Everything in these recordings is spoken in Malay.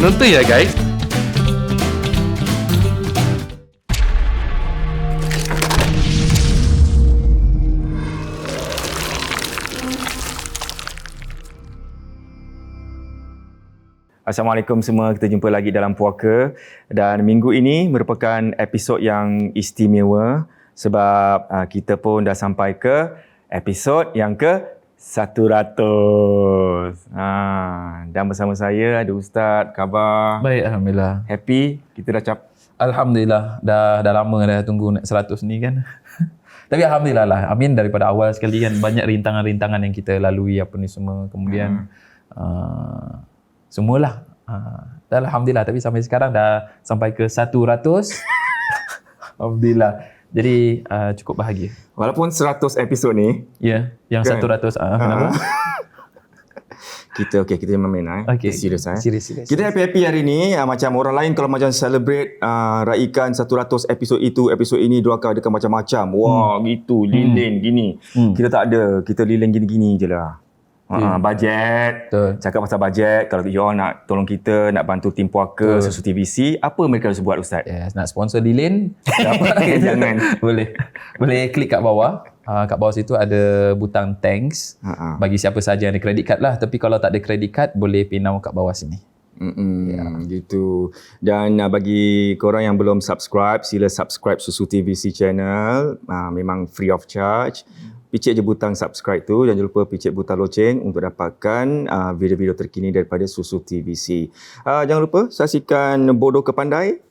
Menonton ya guys. Assalamualaikum semua, kita jumpa lagi dalam Puaka dan minggu ini merupakan episod yang istimewa sebab kita pun dah sampai ke episod yang ke 100. Dan bersama saya ada Ustaz, khabar? Baik, Alhamdulillah. Happy? Kita dah Alhamdulillah, dah lama dah tunggu nak 100 ni kan. Tapi Alhamdulillah lah, amin daripada awal sekali kan banyak rintangan-rintangan yang kita lalui apa ni semua. Kemudian semualah. Dan Alhamdulillah, tapi sampai sekarang dah sampai ke 100. Alhamdulillah. Jadi cukup bahagia. Walaupun 100 episod ni. Ya, yang kan? 100. Kenapa? Kita jangan main Okay. Kita serius. Serius. Kita happy hari ni, macam orang lain kalau macam celebrate raikan 100 episod itu, episod ini doakan dekat macam-macam. Wah, gitu, lilin gini. Kita tak ada, kita lilin gini-gini je lah. Bajet. Betul. Cakap pasal bajet, kalau you all nak tolong kita, nak bantu tim Puaka, Susu TVC, apa mereka harus buat, Ustaz? Yes, nak sponsor lilin? Jangan. Boleh klik kat bawah. Kat bawah situ ada butang thanks bagi siapa saja yang ada credit card lah. Tapi kalau tak ada credit card, boleh pay now kat bawah sini. Gitu. Dan bagi korang yang belum subscribe, sila subscribe Susu TVC channel. Memang free of charge. Picit je butang subscribe tu, dan jangan lupa picit butang loceng untuk dapatkan video-video terkini daripada Susu TVC. Jangan lupa saksikan Bodoh ke Pandai.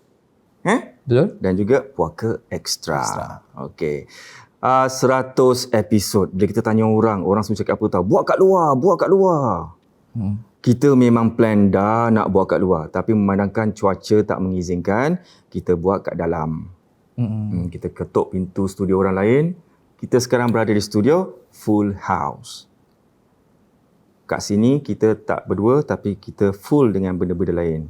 Betul? Dan juga Puaka Extra. Okey. 100 episod. Bila kita tanya orang semua cakap apa tahu? Buat kat luar. Kita memang plan dah nak buat kat luar, tapi memandangkan cuaca tak mengizinkan, kita buat kat dalam. Kita ketuk pintu studio orang lain. Kita sekarang berada di studio full house. Kat sini kita tak berdua, tapi kita full dengan benda-benda lain.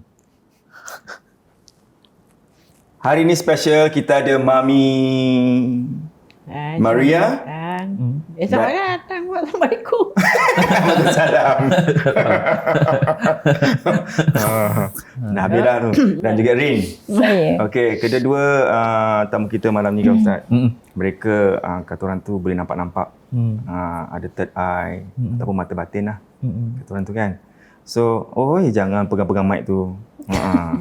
Hari ini special, kita ada Mami Maria. Selamat datang. Assalamualaikum. Salam. Nabila tu dan juga Rin. Saya. Okey, kedua-dua tamu kita malam ni kan, Ustaz. Mereka kata orang tu boleh nampak-nampak. Ada third eye ataupun mata batin lah. Kata orang tu kan. So, jangan pegang-pegang mic tu.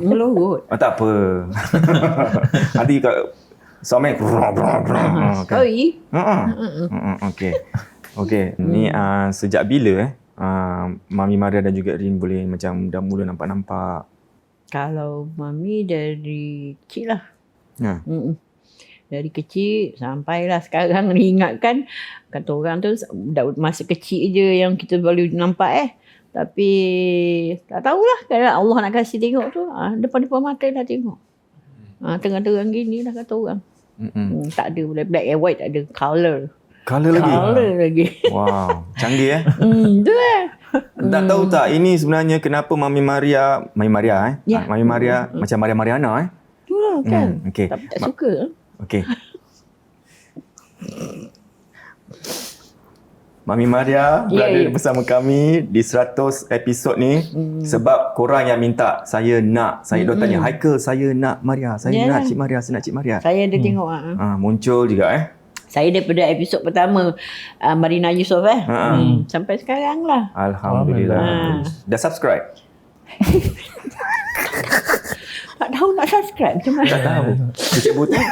Melurut. Tak apa. Nanti Somek Sorry. Okey. Ni sejak bila Mami Maria dan juga Rin boleh macam dah mula nampak-nampak? Kalau Mami dari kecil lah. Dari kecil sampailah sekarang ni ingatkan. Kata orang tu masa kecil je yang kita boleh nampak Tapi tak tahulah kalau Allah nak kasih tengok tu. Depan-depan mata dah tengok. Terang-terang gini lah kata orang. Tak ada black and white, tak ada colour lagi. Wow, canggih Tu Tak tahu tak ini sebenarnya kenapa Mami Maria Ya. Mami Maria macam Maria Mariana Itulah kan. Okey. Tapi tak suka. Okey. Mami Maria berada bersama kami di 100 episod ni sebab korang yang minta. Saya dok tanya Haikal, saya nak Maria, saya nak Cik Maria, saya nak Cik Maria. Saya ada tengok muncul juga Saya daripada episod pertama Marina Yusof sampai sekarang lah. Alhamdulillah. Dah subscribe? Tak tahu nak subscribe macam mana. Tak tahu. Cik butang.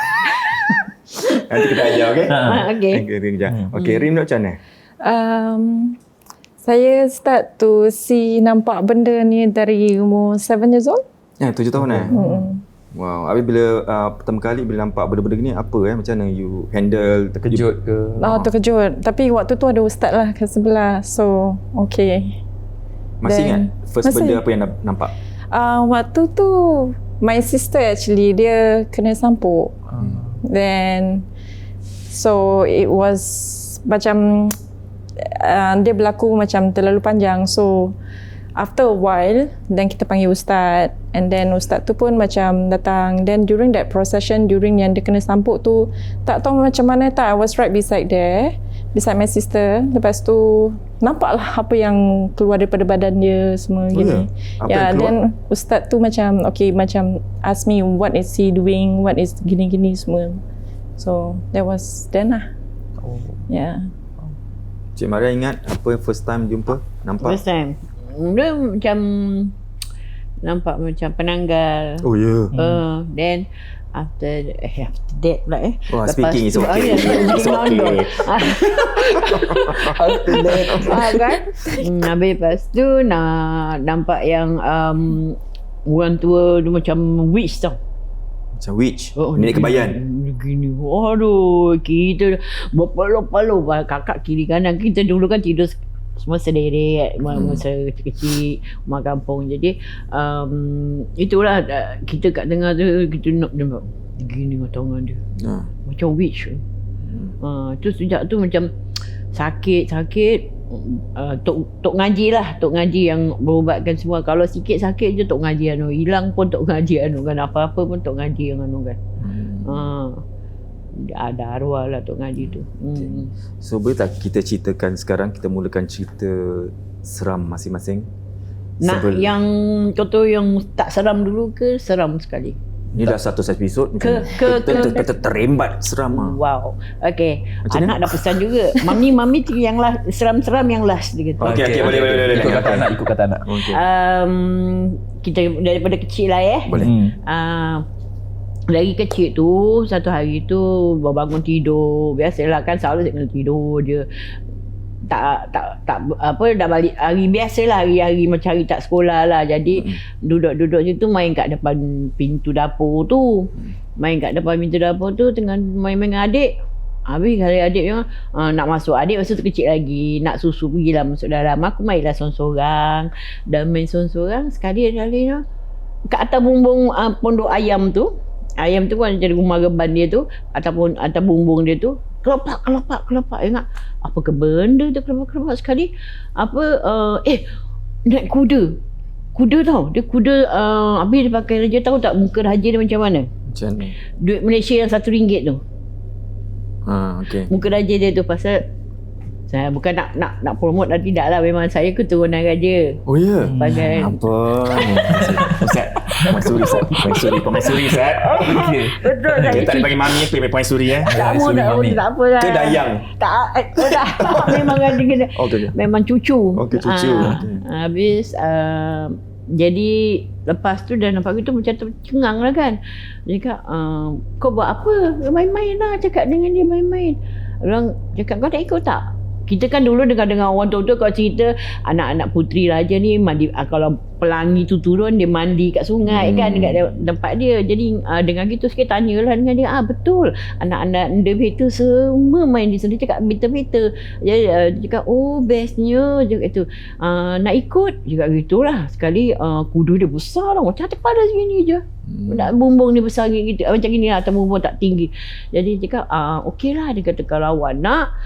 Nanti kita ajar, okey? Okey. Okey, Rim macam mana? Saya start to nampak benda ni dari umur 7 years old. 7 tahun Wow. Habis bila pertama kali bila nampak benda-benda ni apa macam mana you handle? Terkejut ke? Terkejut. Tapi waktu tu ada ustaz lah kat sebelah. So, okay. Masih ingat first benda apa yang nampak? Waktu tu my sister actually dia kena sampuk. Then so it was macam dia berlaku macam terlalu panjang. So after a while then kita panggil ustaz, and then ustaz tu pun macam datang. Then during that procession, during yang dia kena sampuk tu, tak tahu macam mana tak, I was right beside there. beside my sister. Lepas tu nampaklah apa yang keluar daripada badan dia semua gini. Apa yang keluar? Then ustaz tu macam macam ask me what is he doing, what is gini-gini semua. So that was then lah. Yeah. Cik Maria ingat apa yang first time jumpa? Nampak? First time. Dia macam nampak macam penanggal. Oh ya. Then after that pula Oh, speaking is okay. It's okay. After that kan. Habis lepas tu nampak yang orang tua tu macam witch tau. Macam witch. Nenek kebayan. Gini. Aduh, kita berpeluh-peluh. Kakak kiri kanan kita dulu kan tidur semua sendiri masa kecil-kecil rumah kampung. Jadi itulah kita kat tengah tu kita nak nampak gini tangan dia. Macam witch. Tu sejak tu macam sakit. Tok ngaji lah, tok ngaji yang berubatkan semua. Kalau sikit sakit je tok ngaji hilang pun tok ngaji kan, apa-apa pun tok ngaji yang kan. Ada arwah lah tok ngaji tu. So boleh tak kita ceritakan sekarang, kita mulakan cerita seram masing-masing? Yang contoh yang tak seram dulu ke seram sekali? Ni dah 100 episod terembat seram lah. Wow. Okay. Anak dah pesan juga. Mami tu yang seram-seram yang last dia kata. Okay, boleh. Ikut kata anak. Okay. Kita daripada kecil lah Boleh. Dari kecil tu, satu hari tu bangun tidur. Biasalah kan selalu saya kena tidur je. Tak dah balik hari biasalah, hari-hari macam hari tak sekolah lah. Jadi duduk situ main kat depan pintu dapur tu. Tengah main-main dengan adik. Habis hari adik yang nak masuk, adik masa tu kecil lagi, nak susu, pergilah masuk dalam. Aku mainlah sorang-sorang. Dan main sorang-sorang sekali kat atas bumbung pondok ayam tu. Ayam tu kan jadi rumah reban dia tu, ataupun atas bumbung dia tu kelepak. Ingat apa ke benda tu kelepak sekali. Naik kuda tau. Dia kuda habis dia pakai raja. Tahu tak muka raja dia macam mana? Macam mana? Duit Malaysia yang RM1 tu. Okay. Muka raja dia tu. Pasal saya bukan nak promote dan tidak lah, memang saya keturunan raja. Oh ya? Pakai Apa? Ustaz, Pemaisuri Ustaz. Okay. betul saya. Dia tak boleh bagi mami aku main suri Tak apa lah. Ke dayang? Tak memang raja kena. Okay. Memang cucu. Okey, cucu. Habis jadi lepas tu dah nampak gitu macam tercengang lah kan. Dia cakap kau buat apa? Main-main lah, cakap dengan dia main-main. Orang cakap kau nak ikut tak? Kita kan dulu dengar orang tua-tua kalau cerita anak-anak puteri raja ni mandi, kalau pelangi tu turun dia mandi kat sungai kan, dekat tempat dia. Jadi dengan gitu sikit tanyalah dengan dia, betul anak-anak Ndebeh tu semua main di sana. Cakap betul-betul. Jadi dia cakap bestnya je tu. Nak ikut juga gitulah. Sekali kuda dia besar lah, macam tepada segini je. Bumbung ni besar gitu, macam gini lah, atau bumbung tak tinggi. Jadi dia cakap okey lah. Dia kata kalau awak nak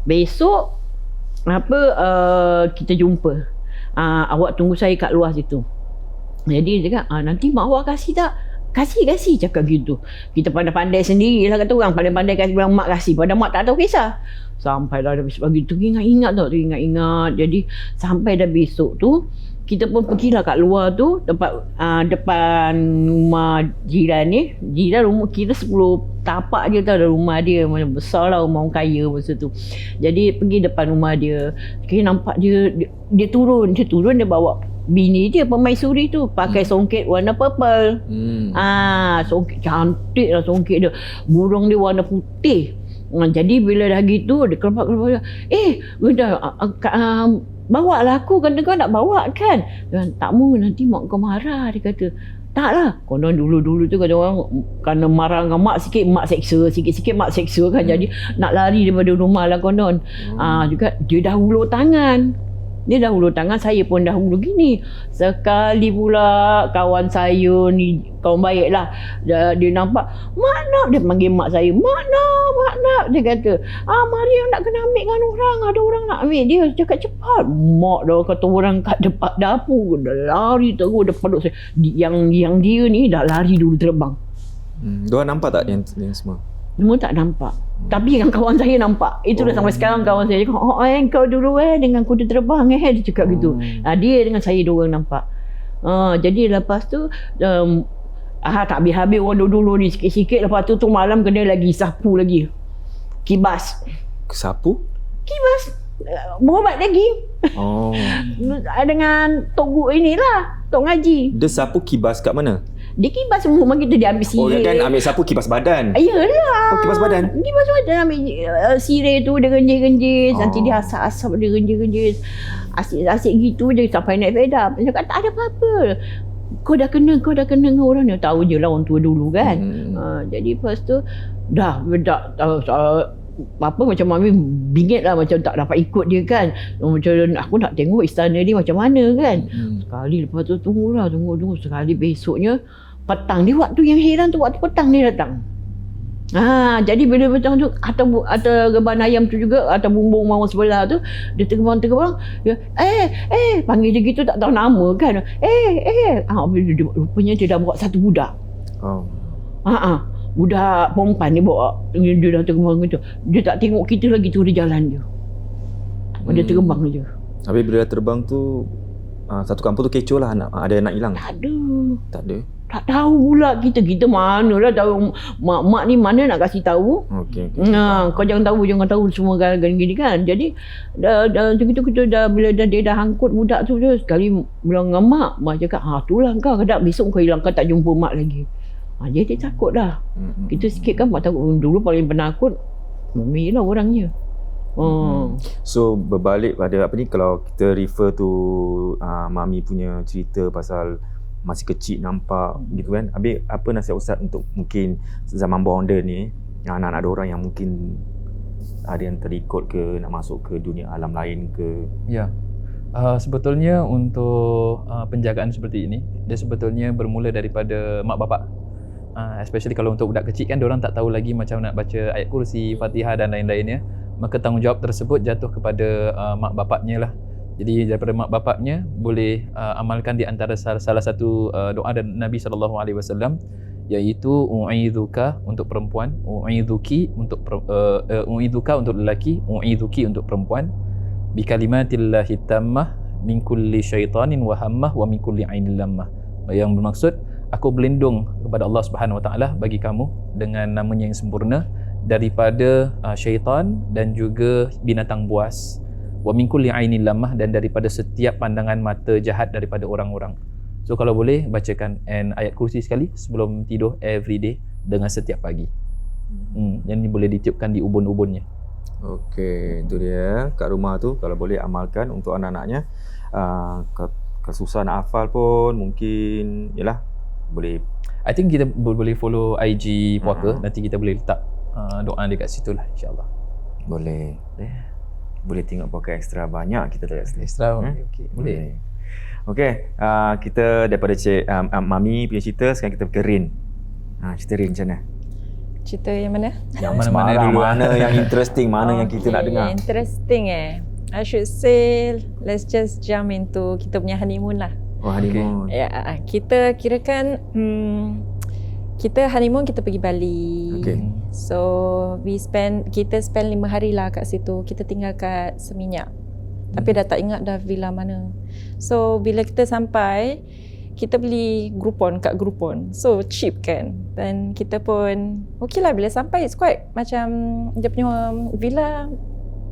besok kita jumpa. Awak tunggu saya kat luar situ. Jadi dia cakap nanti mak awak kasih tak? Kasih cakap gitu. Kita pandai-pandai sendirilah kata orang, pandai-pandai kasih bilang mak kasih. Padahal mak tak tahu kisah. Sampai dah habis begitu ingat tau, ingat. Jadi sampai dah besok tu kita pun pergilah kat luar tu, tempat depan rumah jiran ni. Jiran rumah kita 10 tapak je tau ada rumah dia. Macam besar lah rumah orang kaya masa tu. Jadi pergi depan rumah dia. Kita nampak dia turun dia bawa bini dia pemaisuri tu pakai songket warna purple. Songket cantik lah songket dia. Burung dia warna putih. Jadi bila dah gitu dia kelepak-kelepak bawa lah aku, kata kau nak bawa kan? Tak mau, nanti mak kau marah, dia kata. Tak lah, konon dulu tu kata orang kerana marah dengan mak sikit sikit mak seksa kan. Jadi nak lari daripada rumah lah konon. Juga dia dah hulur tangan. Saya pun dah hulur gini. Sekali pula kawan saya ni, kawan baik lah, dia nampak mak nak, dia panggil mak saya, mak nak, dia kata Maria nak kena ambil dengan orang, ada orang nak ambil dia, cakap cepat. Mak dah kata orang kat depan dapur, dah lari terus, dah peluk saya. Yang dia ni dah lari dulu terbang. Diorang nampak tak yang semua? Semua tak nampak. Tapi yang kawan saya nampak. Itulah sampai sekarang kawan saya cakap, kau dulu dengan kuda terbang dia cakap gitu. Dia dengan saya dua orang nampak. Jadi lepas tu tak habis-habis orang dulu ni sikit-sikit. Lepas tu malam kena lagi sapu lagi. Kibas. Sapu? Kibas. Berobat lagi. Dengan Tok Guru inilah, Tok Ngaji. Dia sapu kibas kat mana? Dia kibas rumah kita, dia ambil sirih. Kan ambil sapu kibas badan. Yalah. Kibas badan? Kibas badan, ambil sirih tu, dia genjis-genjis. Nanti dia asap-asap, dia genjis-genjis. Asyik-asyik gitu je sampai naik fed up. Dia kata tak ada apa-apa. Kau dah kena dengan orang ni. Tahu je lah orang tua dulu kan. Jadi lepas tu, dah apa macam Mami bingit lah, macam tak dapat ikut dia kan. Macam aku nak tengok istana dia macam mana kan. Sekali lepas tu tunggu sekali besoknya petang dia, waktu yang heran tu waktu petang dia datang. Jadi bila petang tu atau reban ayam tu juga atau bumbung mawar sebelah tu dia terbang dia, panggil dia gitu tak tahu nama kan. Rupanya dia dah bawa satu budak. Budak perempuan dia bawa, dia dah terbang gitu. Dia tak tengok kita lagi tu, dia jalan je. Dia terbang je. Habis bila dah terbang tu satu kampung tu kecoh lah, ada anak hilang. Tak ada. Tak ada. Tak tahu pula kita manalah tahu. Mak ni mana nak kasih tahu. Okey. Kau jangan tahu semua gini kan. Jadi dah kita dah bila dia dah angkut budak tu dia sekali bilang dengan mak cakap itulah kau kadang besok kau hilang, kau tak jumpa mak lagi. Dia takut dah. Kita sikit kan mak takut. Dulu paling penakut Mami lah orangnya. So berbalik pada apa ni, kalau kita refer to Mami punya cerita pasal masih kecil nampak gitu kan. Habis apa nasihat Ustaz untuk mungkin zaman bonda ni, anak-anak ada orang yang mungkin ada yang terikut ke, nak masuk ke dunia alam lain ke? Ya. Sebetulnya untuk penjagaan seperti ini, dia sebetulnya bermula daripada mak bapak. Especially kalau untuk budak kecil kan, diorang tak tahu lagi macam nak baca ayat kursi, Fatihah dan lain-lainnya. Maka tanggungjawab tersebut jatuh kepada mak bapaknya lah. Jadi daripada mak bapaknya boleh amalkan di antara salah satu doa dan Nabi SAW, iaitu u'idzuka untuk perempuan, u'idzuki untuk u'idzuka untuk lelaki, u'idzuki untuk perempuan, bi kalimatillahi tammah min kulli syaitanin wa hammah wa min kulli ainil lammah. Yang bermaksud aku berlindung kepada Allah Subhanahu Wa Taala bagi kamu dengan namanya yang sempurna daripada syaitan dan juga binatang buas, wa min kulli ainil lammah, dan daripada setiap pandangan mata jahat daripada orang-orang. So kalau boleh bacakan ayat kursi sekali sebelum tidur every day dengan setiap pagi. Yang ni boleh ditiupkan di ubun-ubunnya. Okey, itu dia kat rumah tu kalau boleh amalkan untuk anak-anaknya. Susah nak hafal pun mungkin yalah boleh. I think kita boleh follow IG Puaka, nanti kita boleh letak doa dekat situ lah, insyaAllah. Boleh. Boleh tengok Puaka Extra banyak kita tak Extra okay. Boleh. Okey, kita daripada Mami punya cerita, sekarang kita ke Rin. Cerita Rin macam mana? Cerita yang mana? Yang mana dulu? Mana yang interesting, mana yang kita nak dengar? Interesting I should say let's just jump into kita punya honeymoon lah. Honeymoon. Kita kirakan kita honeymoon kita pergi Bali. So kita spend 5 hari lah kat situ. Kita tinggal kat Seminyak. Tapi dah tak ingat dah villa mana. So bila kita sampai, kita beli Groupon kat Groupon. So cheap kan. Dan kita pun okey lah bila sampai, it's quite macam dia punya villa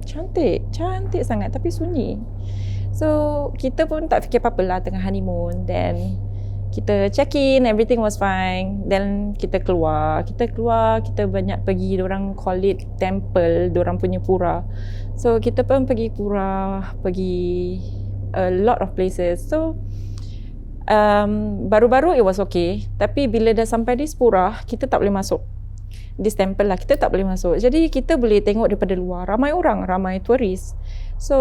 cantik sangat tapi sunyi. So kita pun tak fikir apa-apa lah tengah honeymoon. Then kita check in, everything was fine. Then kita keluar, kita banyak pergi, diorang call it temple, diorang punya pura. So kita pun pergi pura, pergi a lot of places. So baru-baru it was okay. Tapi bila dah sampai di pura, kita tak boleh masuk. This temple lah, kita tak boleh masuk. Jadi kita boleh tengok daripada luar, ramai orang, ramai turis. So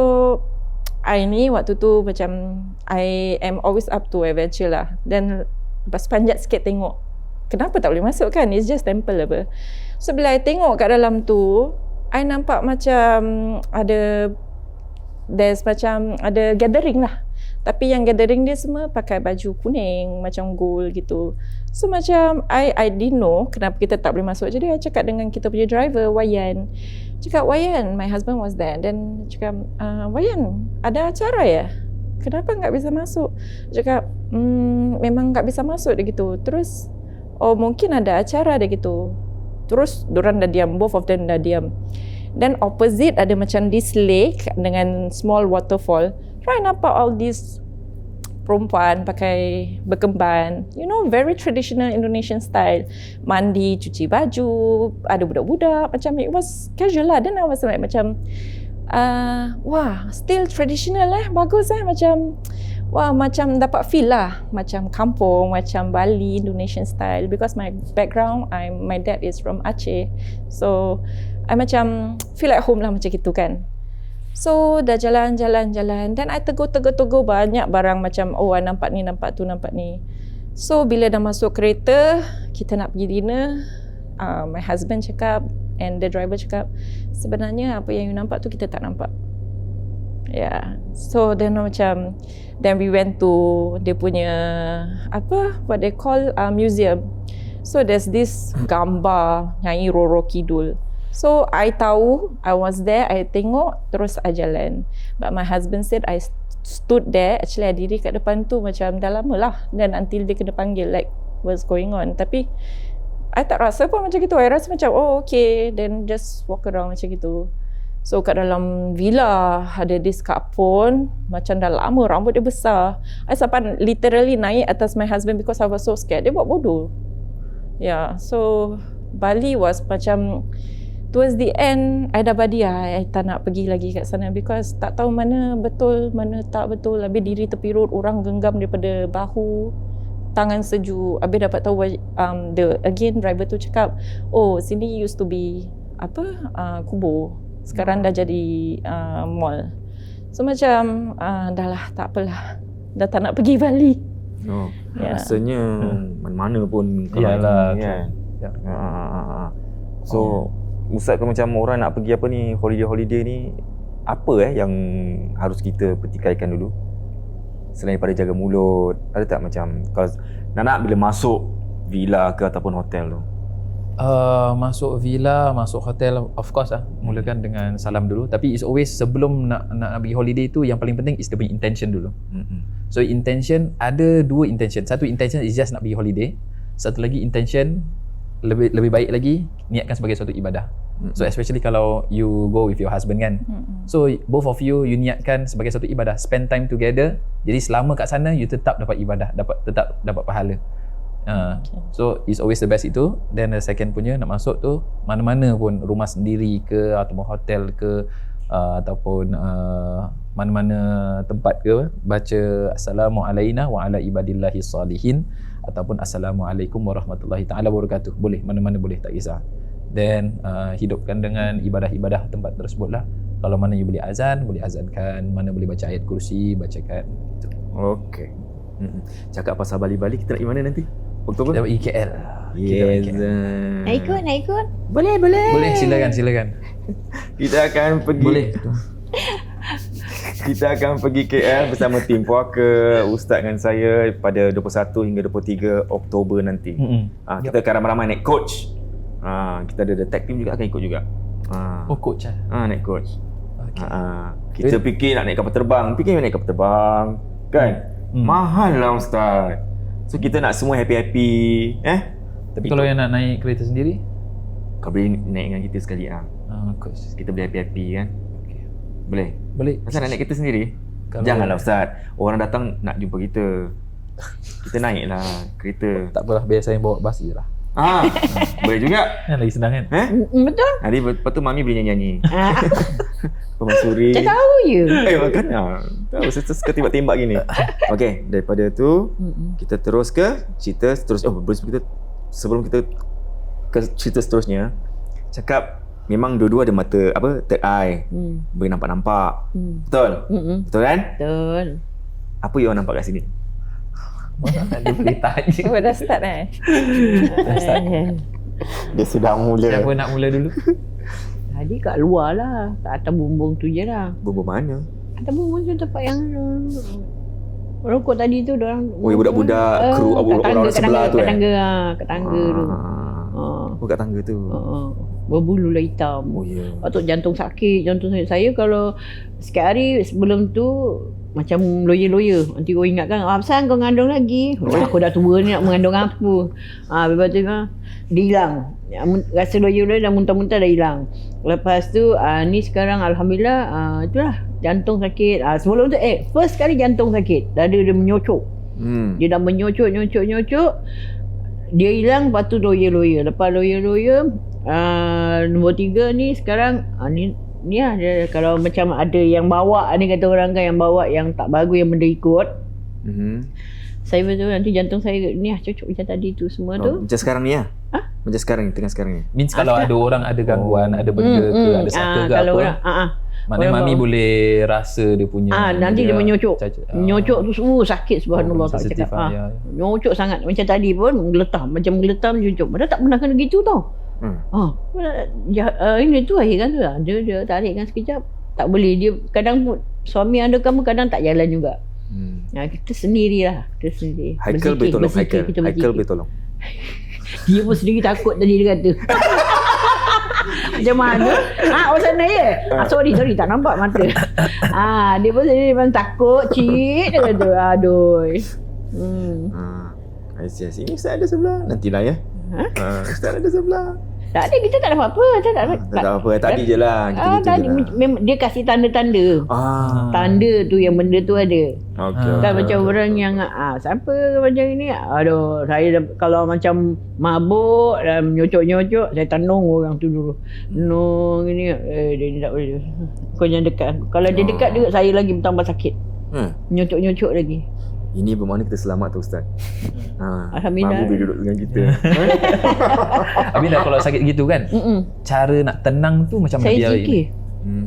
I ni waktu tu macam I am always up to adventure lah. Dan lepas panjat sikit tengok, kenapa tak boleh masuk kan? It's just temple apa. So bila I tengok kat dalam tu, I nampak macam ada gathering lah. Tapi yang gathering dia semua pakai baju kuning macam gold gitu. So macam I didn't know kenapa kita tak boleh masuk. Jadi I cakap dengan kita punya driver Wayan. Cakap, Wayan, my husband was there. Then cakap, Wayan, ada acara ya? Kenapa tak bisa masuk? Cakap, memang tak bisa masuk dia gitu. Terus, oh mungkin ada acara dia gitu. Terus diorang dah diam, both of them dah diam. Then opposite ada macam this lake dengan small waterfall. Try nampak all these perempuan pakai berkemban, you know, very traditional Indonesian style. Mandi, cuci baju, ada budak-budak, macam it was casual lah. Then I was like macam, wah, still traditional bagus macam, wah, macam dapat feel lah, macam kampung, macam Bali, Indonesian style. Because my background, my dad is from Aceh, so I macam feel at home lah macam gitu kan. So dah jalan. Then I tegur banyak barang macam, oh I nampak ni, nampak tu, nampak ni. So bila dah masuk kereta, kita nak pergi dinner, my husband cakap and the driver cakap, sebenarnya apa yang you nampak tu kita tak nampak. Yeah. So then macam, then we went to dia punya what they call museum. So there's this gambar Nyai Roro Kidul. So I tahu, I was there, I tengok, terus I jalan. But my husband said I stood there, actually I diri kat depan tu macam dah lama lah. Then until dia kena panggil, like what's going on. Tapi I tak rasa pun macam gitu. I rasa macam, oh okay, then just walk around macam gitu. So kat dalam villa ada this kak pun, macam dah lama, rambut dia besar. I sampai literally naik atas my husband because I was so scared. Dia buat bodoh. Yeah, so Bali was macam, towards the end, I dah badiah. I tak nak pergi lagi kat sana because tak tahu mana betul, mana tak betul. Habis diri terpirut, orang genggam daripada bahu, tangan sejuk. Habis dapat tahu, the driver tu cakap, oh sini used to be kubur. Sekarang dah jadi mall. So macam, dah lah, tak apalah. Dah tak nak pergi Bali. Oh, rasanya mana-mana pun Yalah, kan. Ya. So Ustaz, kalau macam orang nak pergi apa ni, holiday ni, apa yang harus kita pertikaikan dulu? Selain daripada jaga mulut, ada tak macam kalau nak bila masuk villa ke ataupun hotel tu? Masuk villa, masuk hotel, of course mulakan dengan salam dulu. Tapi it's always sebelum nak pergi holiday tu, yang paling penting is the intention dulu. So intention, ada dua intention. Satu intention is just nak pergi holiday. Satu lagi intention, lebih baik lagi, niatkan sebagai suatu ibadah. So especially kalau you go with your husband kan. So both of you niatkan sebagai suatu ibadah, spend time together. Jadi selama kat sana you tetap dapat ibadah, tetap dapat pahala. So it's always the best itu. Then the second punya, nak masuk tu mana-mana pun, rumah sendiri ke ataupun hotel ke, ataupun mana-mana tempat ke, baca Assalamualaikum wa ala ibadillahi salihin ataupun Assalamualaikum warahmatullahi ta'ala wabarakatuh. Boleh, mana-mana boleh, tak kisah. Then hidupkan dengan ibadah-ibadah tempat tersebut lah. Kalau mana you boleh azan, boleh azankan. Mana boleh baca ayat kursi, bacakan gitu. Okay. Cakap pasal Bali-Bali, kita nak pergi mana nanti? Oktober? Kita pergi KL. Yes. Nak ikut? Boleh. Boleh, silakan. Kita akan pergi. Boleh. Kita akan pergi KL bersama tim puaka, Ustaz dengan saya pada 21 hingga 23 Oktober nanti. Kita akan ramai-ramai naik coach. Kita ada tag team juga akan ikut juga. Oh, coach naik coach. Okay. Kita fikir nak naik kapal terbang, kan? Mahal lah Ustaz. So kita nak semua happy-happy. Tapi kalau yang nak naik kereta sendiri, kau boleh naik dengan kita sekali coach. Kita boleh happy-happy kan? Boleh? Asal nak naik kereta sendiri? Janganlah Ustaz. Orang datang nak jumpa kita. Kita naiklah kereta. Tak apalah, biar saya bawa bas je lah. Boleh juga. Lagi senang kan? Betul. Nanti lepas tu Mami boleh nyanyi-nyanyi. Pemasuri. Saya tahu je. Makan tahu suka tembak-tembak gini. Okey, daripada tu kita terus ke cerita terus. Sebelum kita ke cerita seterusnya, cakap memang dua-dua ada mata third eye. Boleh nampak-nampak. Betul? Betul kan? Betul. Apa you nampak kat sini? Mana dia boleh tanya. Oh, dah start Dia sudah mula. Siapa nak mula dulu? Tadi kat luar lah. Kat atas bumbung tu je lah. Bumbung mana? Atas bumbung tu tempat yang Rokok tadi tu orang. Oh, yang budak-budak kru orang sebelah tu kat tangga tu. Oh, kat tangga tu. Berbulu lah hitam. Oh, ya. Patut jantung sakit. Saya kalau sikit hari sebelum tu macam lawyer. Nanti kau ingatkan, apasal kau mengandung lagi? Aku dah tua ni nak mengandung apa? Lepas tu dia hilang. Rasa lawyer dah muntah-muntah dah hilang. Lepas tu ni sekarang alhamdulillah itulah jantung sakit. Sebelum tu first kali jantung sakit. Dada dia menyocok. Dia dah menyocok. Dia hilang, lepas tu lawyer. Lepas lawyer nombor 3 ni sekarang ni lah dia, kalau macam ada yang bawa ni, kata orang kan, yang bawa yang tak bagus, yang benda ikut. Saya betul nanti jantung saya ni lah cocok macam tadi tu semua tu. Macam sekarang ni lah? Macam sekarang ni, tengah sekarang ni? Means kalau ada orang ada gangguan, ada benda ke, ada saka ke kalau apa, orang, maknanya Mami boleh rasa dia punya nanti dia menyocok. Menyocok tu sakit, subhanallah. Tak sensitif cakap. Nyocok sangat. Macam tadi pun menggeletar menyocok. Padahal tak pernah kena gitu tau. Ini tu akhir kan tu lah. Dia tarikkan sekejap. Tak boleh. Dia kadang pun suami anda kamu kadang tak jalan juga. Kita sendirilah. Haikal boleh tolong. Haikal boleh tolong. Dia pun sendiri takut tadi dia kata. Macam mana? Oh sana ya? Sorry tak nampak mata. Dia pun sendiri memang takut. Cik dia kata. Aduh. Ini Ustaz ada sebelah. Nantilah ya. Ustaz ada sebelah. Tak ada, kita tak ada apa-apa. Tak ada apa. Tadi je lah. Tadi dia kasih tanda-tanda. Tanda tu yang benda tu ada. Kan macam orang yang siapa macam ini. Aduh, saya kalau macam mabuk dan nyocok-nyocok, saya tandung orang tu dulu. No, gini. Dia tak boleh. Kau jangan dekat. Kalau dia dekat juga, saya lagi bertambah sakit. Nyocok-nyocok lagi. Ini bermakna kita selamat tu Ustaz. Alhamdulillah. Mabu boleh duduk dengan kita. Habis dah kalau sakit gitu kan, cara nak tenang tu macam mana dia? Saya zikir.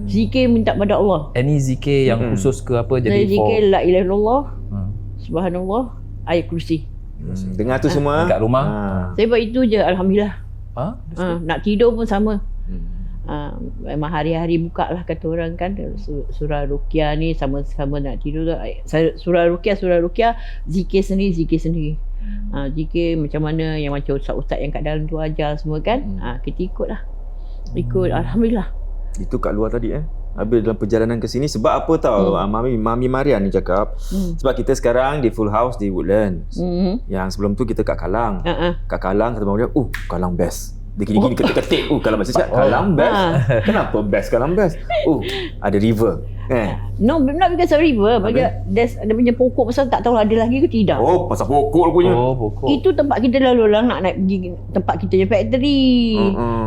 Zikir minta pada Allah. Any zikir yang khusus ke apa? Jadi saya zikir la ilaha illallah, subhanallah, ayat kursi. Dengar tu semua dekat rumah. Saya buat itu je, alhamdulillah. Nak tidur pun sama. Memang hari-hari buka lah kata orang kan, surah Ruqyah ni sama-sama nak tidur tu. Surah Ruqyah, zikir sendiri. Zikir macam mana yang macam ustaz-ustaz yang kat dalam tu ajar semua kan. Kita ikut lah. Alhamdulillah. Itu kat luar tadi Habis dalam perjalanan ke sini sebab apa tahu Mami Marian ni cakap sebab kita sekarang di Full House di Woodlands. Yang sebelum tu kita kat Kalang. Kat Kalang kata Mami dia, Kalang best. Dia gini-gini ketik-ketik. Kalang best. Kalang best? Kenapa best Kalang best? Ada river. No, not because of river. Dia punya pokok pasal tak tahu ada lagi ke tidak. Pasal pokok punya. Pokok. Itu tempat kita lalu-lalang nak pergi tempat kita punya factory.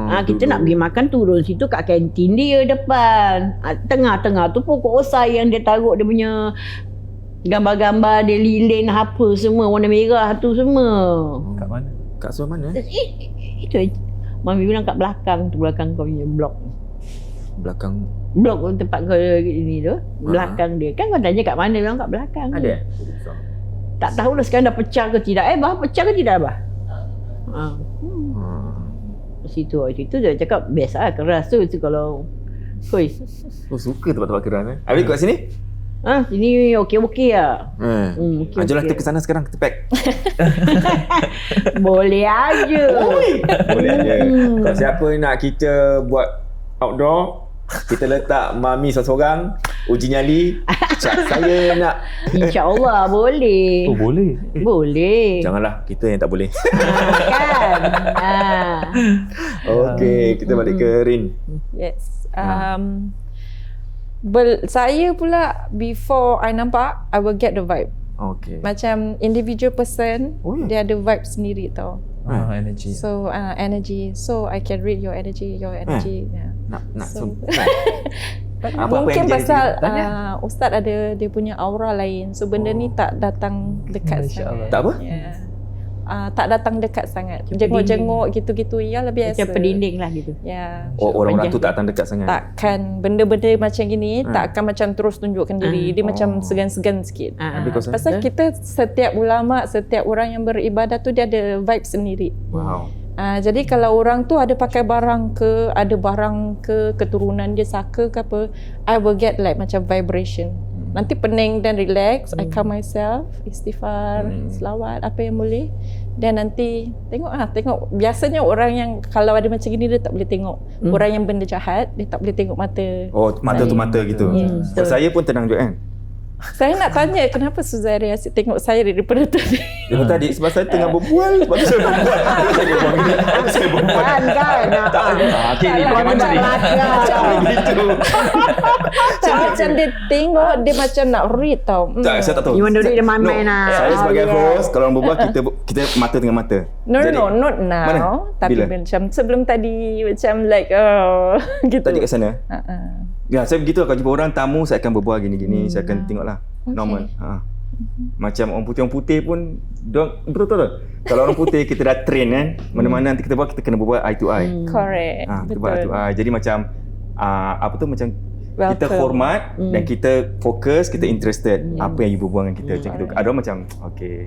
Kita nak pergi makan turun situ kat kantin dia depan. Tengah-tengah tu pokok osai yang dia taruh dia punya gambar-gambar dia, lilin apa semua warna merah tu semua. Kat mana? Kat sebelah mana? Itu Mami bilang kat belakang tu, belakang kau punya blok. Belakang blok tempat kau ini tu, belakang dia. Kan kau tanya kat mana, bilang kat belakang. Ada? Tak tahulah sekarang dah pecah ke tidak. Bah, pecah ke tidak, bah? Situ dia cakap best lah, keras tu kalau suka tempat-tempat keras Habis kat sini? Sini okey lah. Jomlah kita ke sana sekarang, kita pack. Boleh aja. Boleh aja. Kalau siapa nak kita buat outdoor, kita letak Mami seorang, uji nyali. Saya nak. InsyaAllah boleh. Boleh? Boleh. Janganlah, kita yang tak boleh. Kan? Okey, kita balik ke Rin. Yes. Saya pula before I nampak, I will get the vibe. Okay. Macam individual person, dia ada vibe sendiri tau. Energy. So energy. So I can read your energy. Yeah. Nak so, yang mungkin pasal Ustaz ada dia punya aura lain. So benda ni tak datang dekat sangat. Tak apa? Yeah. Tak datang dekat sangat. Jenguk-jenguk gitu-gitu ialah biasa. Macam pendinding lah gitu. Ya. Orang-orang tu tak datang dekat sangat. Takkan benda-benda macam gini takkan macam terus tunjukkan diri. Dia macam segan-segan sikit. Pasal kita setiap ulama, setiap orang yang beribadah tu dia ada vibe sendiri. Wow. Jadi kalau orang tu ada pakai barang ke, ada barang ke, keturunan dia saka ke apa, I will get like macam vibration. Nanti pening dan relax, I calm myself, istighfar, selawat, apa yang boleh. Dan nanti tengok biasanya orang yang kalau ada macam gini dia tak boleh tengok. Orang yang benda jahat dia tak boleh tengok mata. Oh, mata tu mata gitu. So, saya pun tenang je kan. Saya nak tanya kenapa Suzairi asyik tengok saya daripada tadi. Daripada tadi sebab saya tengah berbual, sebab tu saya berbual. Saya berbual. Kan. Okey, ni bagaimana ni? Gitu. Macam dia tengok dia macam nak read tau. Tak, saya tak tahu. You want to read the mind lah. Saya sebagai host, kalau orang berbual kita mata dengan mata. No, Jadi, not now. mana? Tapi Bila? macam sebelum tadi macam like gitu. Tadi kat sana. Ya, saya begitu kalau jumpa orang tamu saya akan berbual gini-gini, saya akan tengoklah normal. Macam orang putih pun betul. Kalau orang putih kita dah train kan, mana-mana nanti kita buat kita kena berbual eye to eye. Correct. Kita buat eye to eye. Jadi macam apa tu macam kita Welcome. hormat dan kita fokus, kita interested apa yang you berbual dengan kita macam itu. Ada orang macam okey.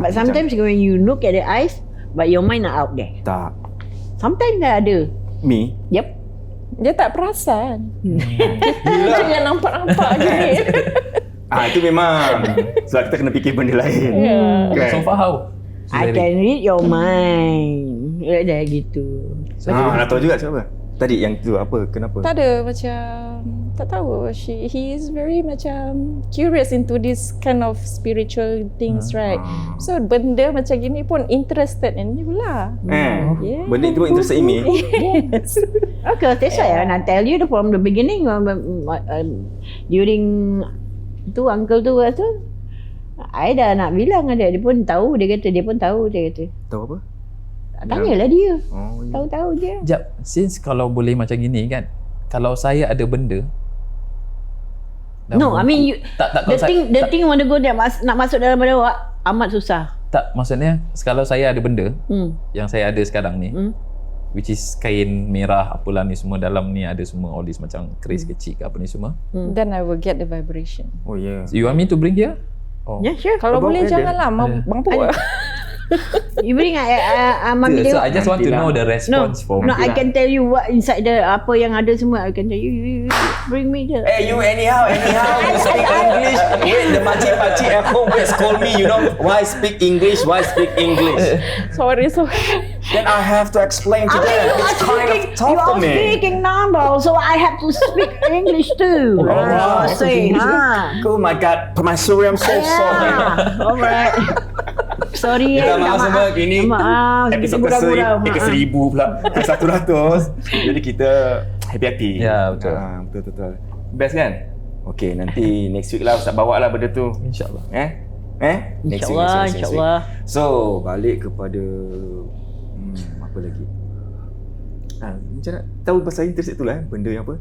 But sometimes when you look at the eyes, but your mind not out there. tak. Sometimes dah ada. Me Yep. Dia tak perasan. Dia yang nampak-nampak gini. itu memang sebab kita kena fikir benda lain. Kan? So far how? I can read your mind. Dah gitu. Nak tahu juga siapa? Tadi yang tu apa? Kenapa? Tak ada macam tak tahu. He is very macam curious into this kind of spiritual things, right? So benda macam gini pun interested in you lah. Yeah. Benda itu pun interested in me. Yes. Okay, that's why I tell you from the beginning during tu uncle tu I dah nak bilang dia pun tahu, dia kata dia pun tahu, dia kata. Tahu apa? Tanyalah dia. Oh, ya. Tahu-tahu je. Jap, since kalau boleh macam gini kan, kalau saya ada benda No, I mean you, tak the thing want to go there nak masuk dalam benda awak amat susah. tak, maksudnya kalau saya ada benda yang saya ada sekarang ni, which is kain merah apalah ni semua, dalam ni ada semua all this macam keris kecil ke apa ni semua. Then I will get the vibration. Oh ya. You want me to bring here? Oh. Yeah, sure. Kalau Abang boleh ada? janganlah mampu. You bring mami So tengok. I just want to know the response from No, I can tell you what inside the apa yang ada semua. I can tell you. You bring me the. Hey, you anyhow, you speak English. Wait, the pakcik at home will scold me, why speak English, Sorry. Then I have to explain to them. It's kind of tough you for are me. speaking number, so I have to speak English too. Say, Oh my God, Permaisuri, I'm so sorry. Alright. Sorry. Minta maaf semua, ini Maaf. episod ke-1000 pula, ke-100. Jadi kita happy-happy. Ya, betul. Betul. Best kan? Okay, nanti next week lah Ustaz bawa lah benda tu. InsyaAllah. Next InsyaAllah, week. insyaAllah. So, balik kepada apa lagi? Macam nak tahu pasal interest itulah benda yang apa?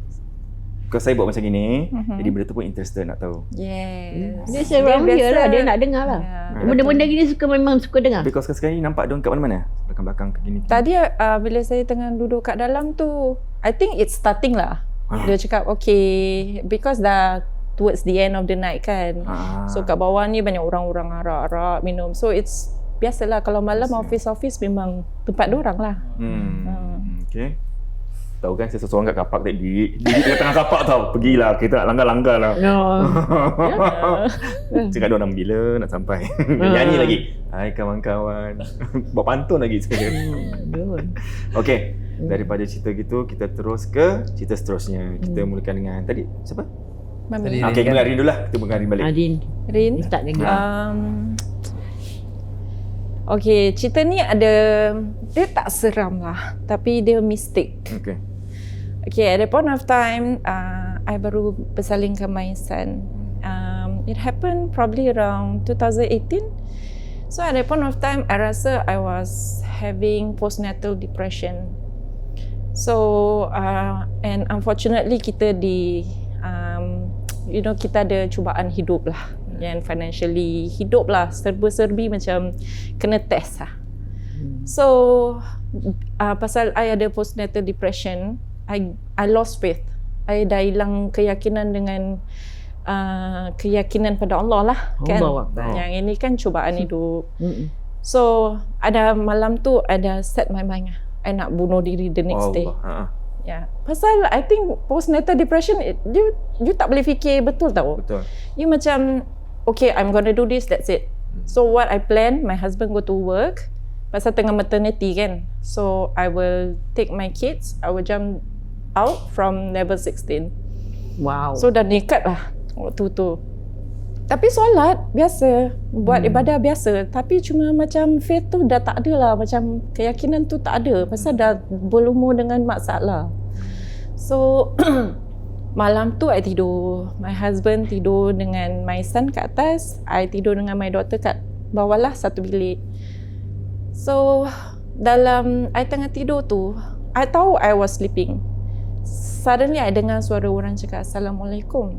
Kalau saya buat macam gini, jadi benda tu pun interested nak tahu. Yes. Dia seram dia lah, dia nak dengar lah. Benda-benda gini memang suka dengar. Because sekarang ni nampak dia kat mana-mana? Belakang-belakang ke gini. Tadi bila saya tengah duduk kat dalam tu, I think it's starting lah. Dia cakap okay, because dah towards the end of the night kan. So kat bawah ni banyak orang-orang arak-arak minum. So it's biasalah kalau malam office memang tempat diorang lah. Okay. Tahu kan saya seorang kat kapak tadi. Diri tengah kapak tau. Pergilah, kita nak langgar-langgar lah. No. Cakap dia orang bila nak sampai. Nyanyi lagi. Hai kawan-kawan. Buat pantun lagi sekarang. Okay. Daripada cerita gitu, kita terus ke cerita seterusnya. Kita mulakan dengan tadi. Siapa? Mami. Okay, kita Rin dulu lah. Kita mulakan Rin balik. Rin. Start lagi. Okay, cerita ni ada, dia tak seram lah. Tapi dia mistik. Okay. Okay, at that point of time, I baru bersalin ke my son. It happened probably around 2018. So at that point of time, I rasa I was having postnatal depression. So, and unfortunately kita kita ada cubaan hidup lah. Yang financially hidup lah, serba-serbi macam kena test lah. So, pasal I ada postnatal depression, I lost faith. I dah hilang keyakinan dengan keyakinan pada Allah lah kan. Yang ini kan cubaan hidup. So ada malam tu ada set my mind, I nak bunuh diri the next day. Pasal I think postnatal depression, you tak boleh fikir betul tau. Betul. You macam, okay, I'm gonna do this, that's it. So what I plan, my husband go to work, pasal tengah maternity kan. So I will take my kids, I will jump out from level 16. Wow. So dah nekat lah waktu tu. Tapi solat biasa, buat ibadah biasa. Tapi cuma macam faith tu dah tak ada lah. Macam keyakinan tu tak ada. Pasal dah berlumur dengan masalah. So malam tu I tidur. My husband tidur dengan my son kat atas. I tidur dengan my daughter kat bawah lah, satu bilik. So dalam I tengah tidur tu, I tahu I was sleeping. Suddenly I dengar suara orang cakap Assalamualaikum.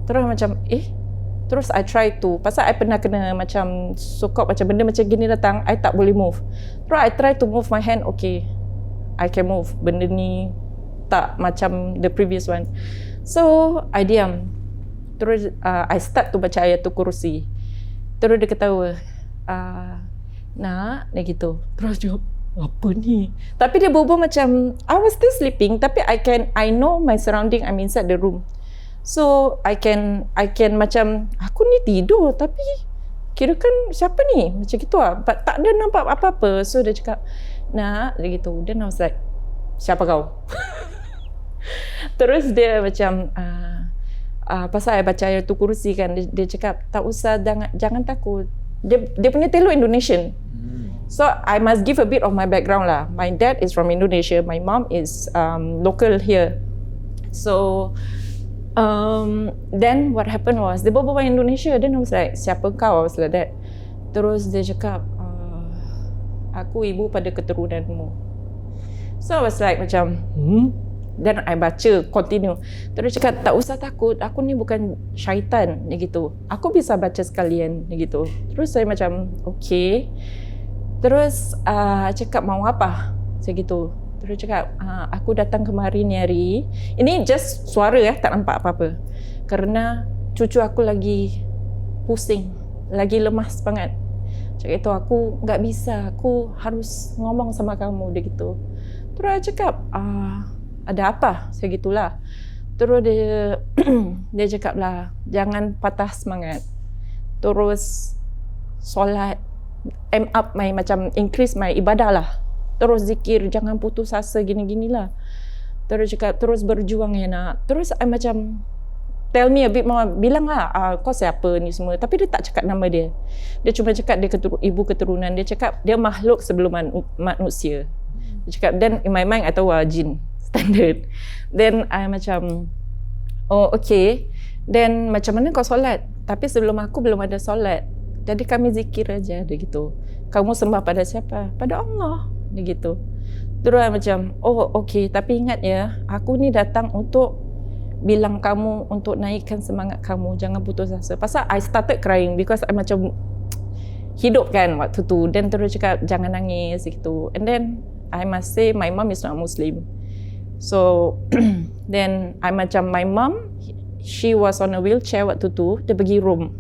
Terus macam terus I try to, pasal I pernah kena macam sokok macam benda macam gini datang, I tak boleh move. Terus I try to move my hand, okay, I can move. Benda ni tak macam the previous one. So I diam. Terus I start to baca ayatul kursi. Terus dia ketawa, nak, dia gitu. Terus jawab, apa ni? Tapi dia berbual macam I was still sleeping, tapi I know my surrounding, I'm inside the room. So I can macam aku ni tidur tapi kira kan siapa ni? Macam gitu lah. But tak ada nampak apa-apa. So dia cakap, nak, dia gitu. Then I was like, siapa kau? Terus dia macam pasal I baca ayatul kursi kan, dia cakap tak usah, jangan takut. Dia punya telur Indonesian. So I must give a bit of my background lah. My dad is from Indonesia, my mom is local here. So then what happened was dia berbual Indonesia. Then I was like, siapa kau? I was like that. Terus dia cakap, aku ibu pada keturunanmu. So I was like macam Then I baca continue. Terus cakap tak usah takut, aku ni bukan syaitan ni gitu. Aku bisa baca sekalian ni gitu. Terus saya macam okay. Terus cakap mau apa? Saya gitu. Terus cakap, aku datang kemari ni hari. Ini just suara tak nampak apa-apa. Kerana cucu aku lagi pusing, lagi lemas banget. Cakap itu aku tak bisa, aku harus ngomong sama kamu, dia gitu. Terus cakap, ada apa? Saya gitulah. Terus dia cakap lah, jangan patah semangat. Terus solat, up my macam increase my ibadah lah. Terus zikir, jangan putus asa, gini-gini lah. Terus cakap, terus berjuang ya nak. Terus I macam, tell me a bit more, bilang lah, kau siapa ni semua. Tapi dia tak cakap nama dia. Dia cuma cakap dia ibu keturunan. Dia cakap, dia makhluk sebelum manusia. Dia cakap, then in my mind, I tahu jin. Standard. Then I macam, oh okay. Then macam mana kau solat? Tapi sebelum aku belum ada solat. Jadi kami zikir aja, dia gitu. Kamu sembah pada siapa? Pada Allah. Dia gitu. Terus macam, oh okay, tapi ingat ya, aku ni datang untuk bilang kamu, untuk naikkan semangat kamu, jangan putus asa. Pasal I started crying because I macam hidup kan waktu tu. Then terus cakap, jangan nangis gitu. And then I must say my mom is not Muslim. So then I macam, my mom, she was on a wheelchair waktu tu, dia pergi room.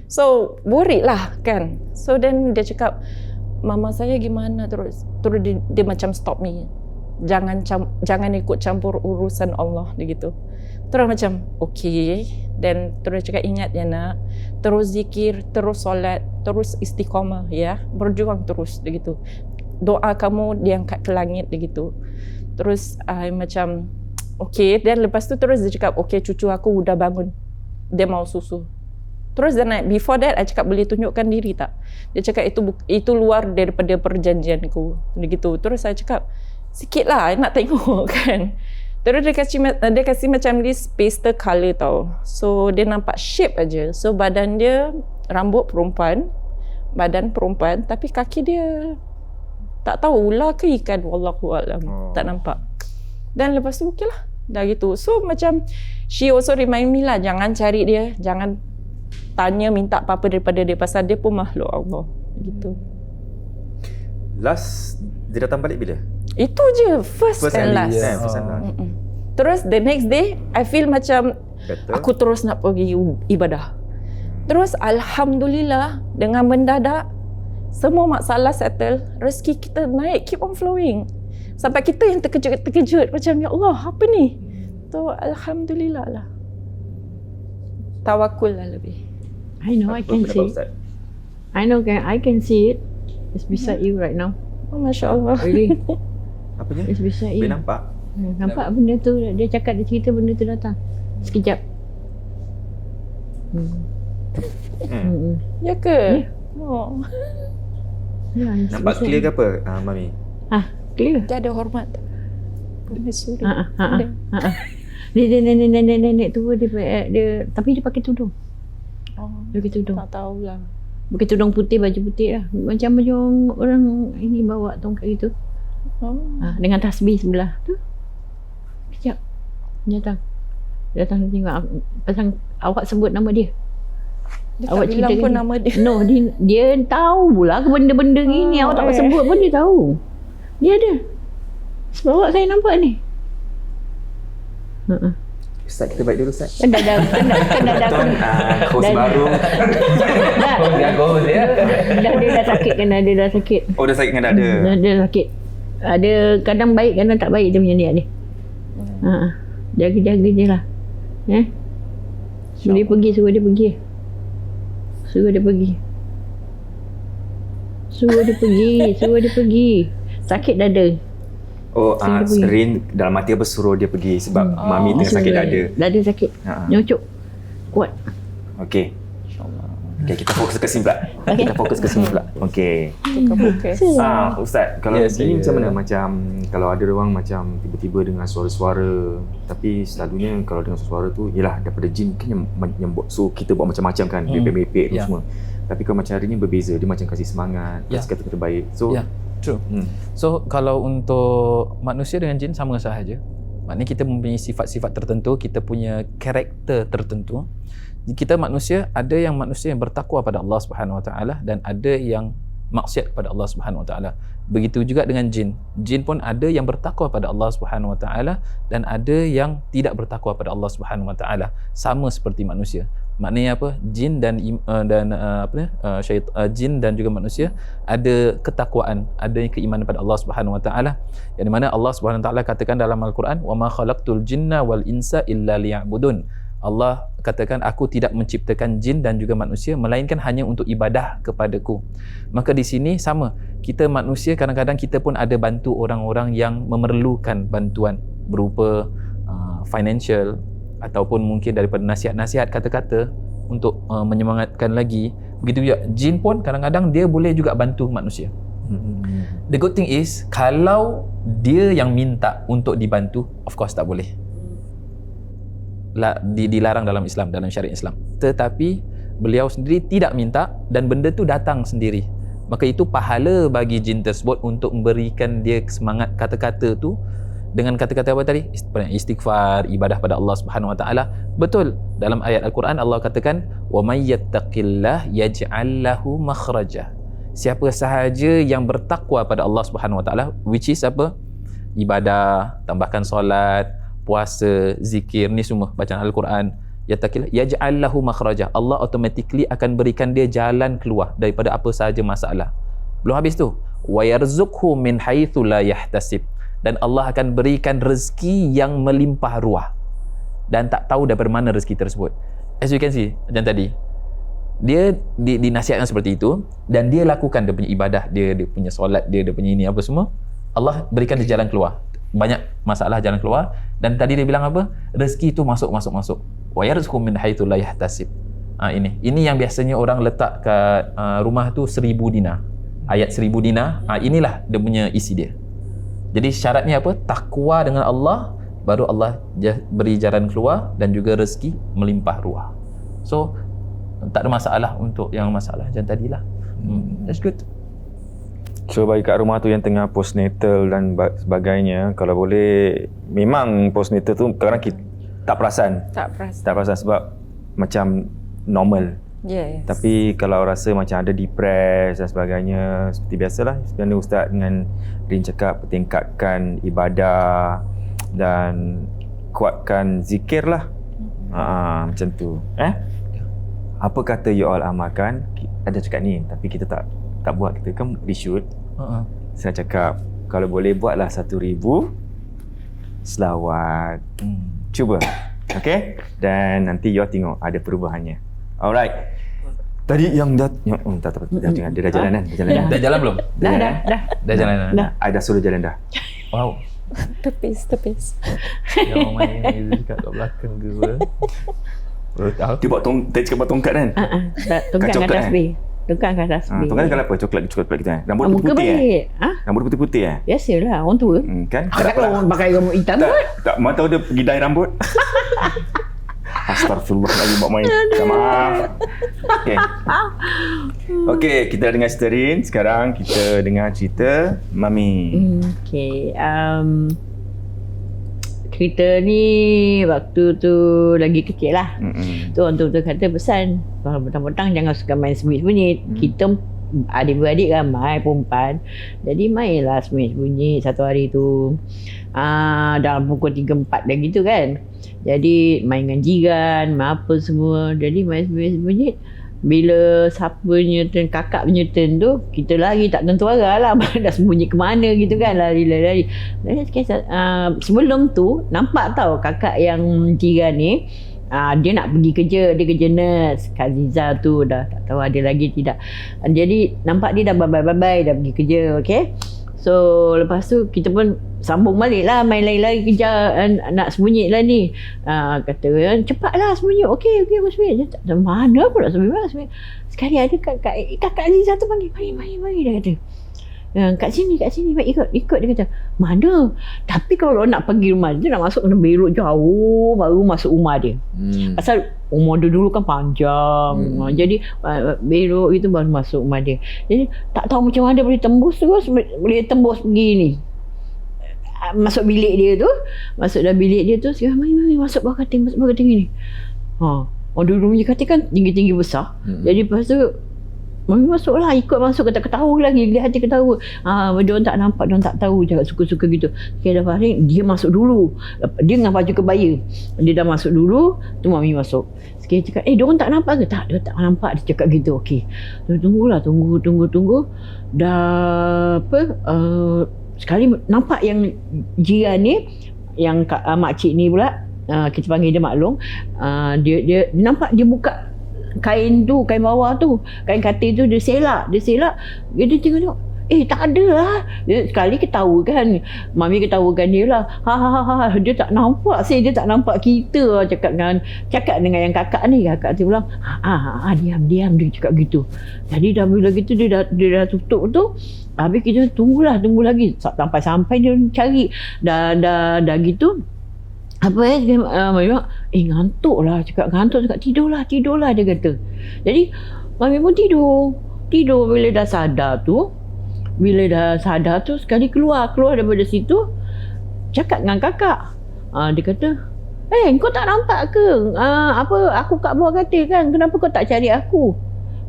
So worried lah kan. So then dia cakap, mama saya gimana? Terus dia macam stop me. Jangan ikut campur urusan Allah, dia gitu. Terus macam okay. Then terus cakap, ingat ya nak, terus zikir, terus solat, terus istiqamah ya, berjuang terus, dia gitu. Doa kamu diangkat ke langit, dia gitu. Terus macam okay. Dan lepas tu terus dia cakap, okay, cucu aku udah bangun, dia mau susu. Terus the night before that, I cakap, boleh tunjukkan diri tak? Dia cakap, itu luar daripada perjanjianku. Begitu. Terus saya cakap, sikit lah, I nak tengok kan. Terus dia kasih macam this pastel colour tau. So dia nampak shape aja. So badan dia, rambut perempuan, badan perempuan, tapi kaki dia tak tahu ular ke ikan, wallahualam. Tak nampak. Dan lepas tu okey lah. Dah gitu. So macam she also remind me lah, jangan cari dia, jangan tanya minta apa-apa daripada dia, pasal dia pun makhluk Allah gitu. Last dia datang balik bila? Itu je, first and last. First and last. Terus the next day I feel macam better. Aku terus nak pergi ibadah. Terus alhamdulillah, dengan mendadak semua masalah settle, rezeki kita naik, keep on flowing. Sampai kita yang terkejut macam ya Allah apa ni? Tu alhamdulillah lah. Tawakul lah lebih. I know, I can see. I can see it. It's beside you right now. Oh, Masya Allah. Really? Apanya? It's beside Boleh you. nampak? Nampak benda tu, dia cakap, dia cerita benda tu datang. Sekejap. Ya ke? Oh. Ya, it's Nampak beside clear you. ke apa, Mami? Clear. Dia ada hormat. Benda suri. Dia nenek tua dia tapi dia pakai tudung. Oh, Dia pakai tudung. tak tahulah. Pakai tudung putih, baju putih lah. Macam baju orang ini bawa tongkat gitu. Oh. Dengan tasbih sebelah tu. Sekejap. Dia datang. Dia datang tengok. Pasang awak sebut nama dia. Dia Awak tak bilang cerita pun kan? nama dia. No, dia tahu pula benda-benda gini. Awak tak sebut pun dia tahu. Dia ada. Sebab awak saya nampak ni. Ustaz, kita baik dulu Ustaz. Kan dah Tonton host baru. Dia dah sakit kan, dia dah sakit. Oh, dah sakit dengan dada. Dia sakit. Ada kadang baik, kadang tak baik dia punya niat dia. Jaga-jaga je lah. Dia pergi, suruh dia pergi. Suruh dia pergi. Sakit dada. Oh, Suruh dia pergi. Rin dalam hati apa suruh dia pergi sebab Mami tengah sakit dada. Dada sakit. Nyocok. Kuat. Okey. Okey, kita fokus ke sini pula. Kita fokus ke sini pula. Okey. Tukar fokus. Ustaz, kalau Yes, begini yes. macam mana? Macam kalau ada orang macam tiba-tiba dengan suara-suara, tapi selalunya kalau dengan suara tu ialah daripada jin kan yang buat, so kita buat macam-macam kan, bebek-bebek tu semua. Tapi kalau macam hari ni berbeza, dia macam kasih semangat, kasih kata-kata baik. So True. So kalau untuk manusia dengan jin sama sahaja. Maknanya kita mempunyai sifat-sifat tertentu, kita punya karakter tertentu. Kita manusia, ada yang manusia yang bertakwa pada Allah Subhanahu Wa Taala dan ada yang maksiat kepada Allah Subhanahu Wa Taala. Begitu juga dengan jin. Jin pun ada yang bertakwa pada Allah Subhanahu Wa Taala dan ada yang tidak bertakwa pada Allah Subhanahu Wa Taala. Sama seperti manusia. Maknanya apa? Jin jin dan juga manusia ada ketakwaan, ada keimanan pada Allah Subhanahu Wa Taala. Yang di mana Allah Subhanahu Wa Taala katakan dalam Al-Quran, "Wa ma khalaqtul jinna wal insa illa liya'budun." Allah katakan, aku tidak menciptakan jin dan juga manusia melainkan hanya untuk ibadah kepadaku. Maka di sini sama, kita manusia kadang-kadang kita pun ada bantu orang-orang yang memerlukan bantuan berupa financial ataupun mungkin daripada nasihat-nasihat kata-kata untuk menyemangatkan lagi. Begitu juga jin pun kadang-kadang dia boleh juga bantu manusia. The good thing is, kalau dia yang minta untuk dibantu, of course tak boleh. Dilarang dalam Islam, dalam syariat Islam. Tetapi beliau sendiri tidak minta dan benda tu datang sendiri. Maka itu pahala bagi jin tersebut untuk memberikan dia semangat kata-kata tu dengan kata-kata apa tadi? Istighfar, ibadah pada Allah Subhanahu Wa Taala. Betul, dalam ayat Al-Quran Allah katakan, "Wa may yattaqillah yaj'al lahu makhraja." Siapa sahaja yang bertakwa pada Allah Subhanahu Wa Taala, which is apa? Ibadah, tambahkan solat, puasa, zikir, ni semua bacaan Al-Quran. Yattaqillah yaj'al lahu makhraja. Allah automatically akan berikan dia jalan keluar daripada apa sahaja masalah. Belum habis tu, wa yarzuqhu min haitsu la yahtasib. Dan Allah akan berikan rezeki yang melimpah ruah dan tak tahu daripada mana rezeki tersebut. As you can see, macam tadi, dia dinasihatkan seperti itu dan dia lakukan dia punya ibadah, dia punya solat, dia punya ini apa semua. Allah berikan dia jalan keluar. Banyak masalah jalan keluar, dan tadi dia bilang apa? Rezeki tu masuk. Wa yarzuqhu min haitsu la yahtasib. Ini yang biasanya orang letak kat rumah tu 1000 dinar. Ayat 1000 dinar, inilah dia punya isi dia. Jadi syaratnya apa? Takwa dengan Allah, baru Allah beri jalan keluar dan juga rezeki melimpah ruah. So tak ada masalah untuk yang masalah macam tadilah. That's good. So bagi kat rumah tu yang tengah postnatal dan sebagainya, kalau boleh, memang postnatal tu kadang kita tak perasan sebab macam normal. Yes. Tapi kalau rasa macam ada depress dan sebagainya, seperti biasalah sebenarnya Ustaz dengan Rin cakap, tingkatkan ibadah dan kuatkan zikir lah. Macam tu. Apa kata you all amalkan? Ada cakap ni, tapi kita tak buat, kita kan reshoot. Saya cakap kalau boleh buatlah 1,000 selawat. Cuba. Okay? Dan nanti you tengok ada perubahannya. Alright. Tadi yang dah jangan, dia dah jalan kan? Dah jalan belum? Dah. Dah jalan. I dah suruh jalan dah. Wow. Tepis. Yang main ni dekat belakang ke apa? Baru tahu. Dia buat tadi cakap buat tongkat kan? Tongkat Kacau kat atas kan? B. Tongkat kat atas B. Tongkat kalau apa? Coklat kita Rambut Muka putih baik. Rambut putih Biasalah, orang tua. Kan? Takkan orang pakai rambut hitam kot. Tak, mana tahu dia pergi dye rambut. Astaghfirullahaladzim, buat main. Minta maaf. Okay, kita dah dengar cerita Rin. Sekarang kita dengar cerita Mami. Okay. Cerita ni waktu tu lagi kecil lah. Tu orang tu kata pesan, kalau petang-petang jangan suka main sembunyi-sembunyi. Kita adik-beradik ramai perempuan. Jadi mainlah sembunyi-sembunyi satu hari tu. Dalam pukul 3-4 dah gitu kan. Jadi main dengan jiran, main apa semua. Jadi main sembunyi-sembunyi. Bila siapa punya turn, kakak punya turn tu, kita lari tak tentu arah lah. Dah sembunyi ke mana gitu kan, lari. Sebelum tu, nampak tau kakak yang jiran ni, dia nak pergi kerja, dia kerja nurse. Kak Ziza tu dah tak tahu ada lagi tidak. Jadi nampak dia dah bye-bye dah pergi kerja, okay. So lepas tu kita pun sambung balik lah, main lari-lari kejar nak sembunyi lah ni. Kata cepatlah sembunyi. Okey aku sembunyi. Tak tahu mana aku nak sembunyi. Sekali ada kakak Aziza tu panggil, mari dia kata. Kat sini ikut dia kata. Mana? Tapi kalau nak pergi rumah dia, nak masuk kena belok jauh baru masuk rumah dia. Pasal rumah dia dulu kan panjang. Jadi belok itu baru masuk rumah dia. Jadi tak tahu macam mana boleh tembus pergi ni. Masuk bilik dia tu, sekarang mari masuk bawah katil ni. Dulu punya katil kan tinggi-tinggi besar. Jadi lepas tu Mami masuklah, ikut masuk, ketawa lagi, dia hati ketawa. Dia orang tak nampak, dia orang tak tahu, cakap suka-suka gitu. Okay, dah Farid, dia masuk dulu. Dia dengan baju kebaya. Dia dah masuk dulu, tu Mami masuk. Sekali cakap, dia orang tak nampak ke? Tak, dia tak nampak, dia cakap gitu. Okey. Tunggulah, tunggu. Dah sekali nampak yang jiran ni, yang makcik ni pula, kita panggil dia Mak Long, dia nampak dia buka kain bawah tu, kain katil tu, dia selak, dia tengok, tak ada lah. Dia sekali ketawa kan, Mami ketawakan dia lah, dia tak nampak dia tak nampak kita. Cakap dengan yang kakak tu bilang, diam, dia cakap gitu. Jadi dah bila gitu dia dah tutup tu. Habis kita tunggu lagi sampai dia cari dah gitu. Mami bilang, ngantuk lah. Cakap tidurlah dia kata. Jadi Mami pun tidur bila dah sadar tu sekali keluar daripada situ, cakap dengan kakak. Dia kata, kau tak nampak ke aku kat bawah katil kan, kenapa kau tak cari aku?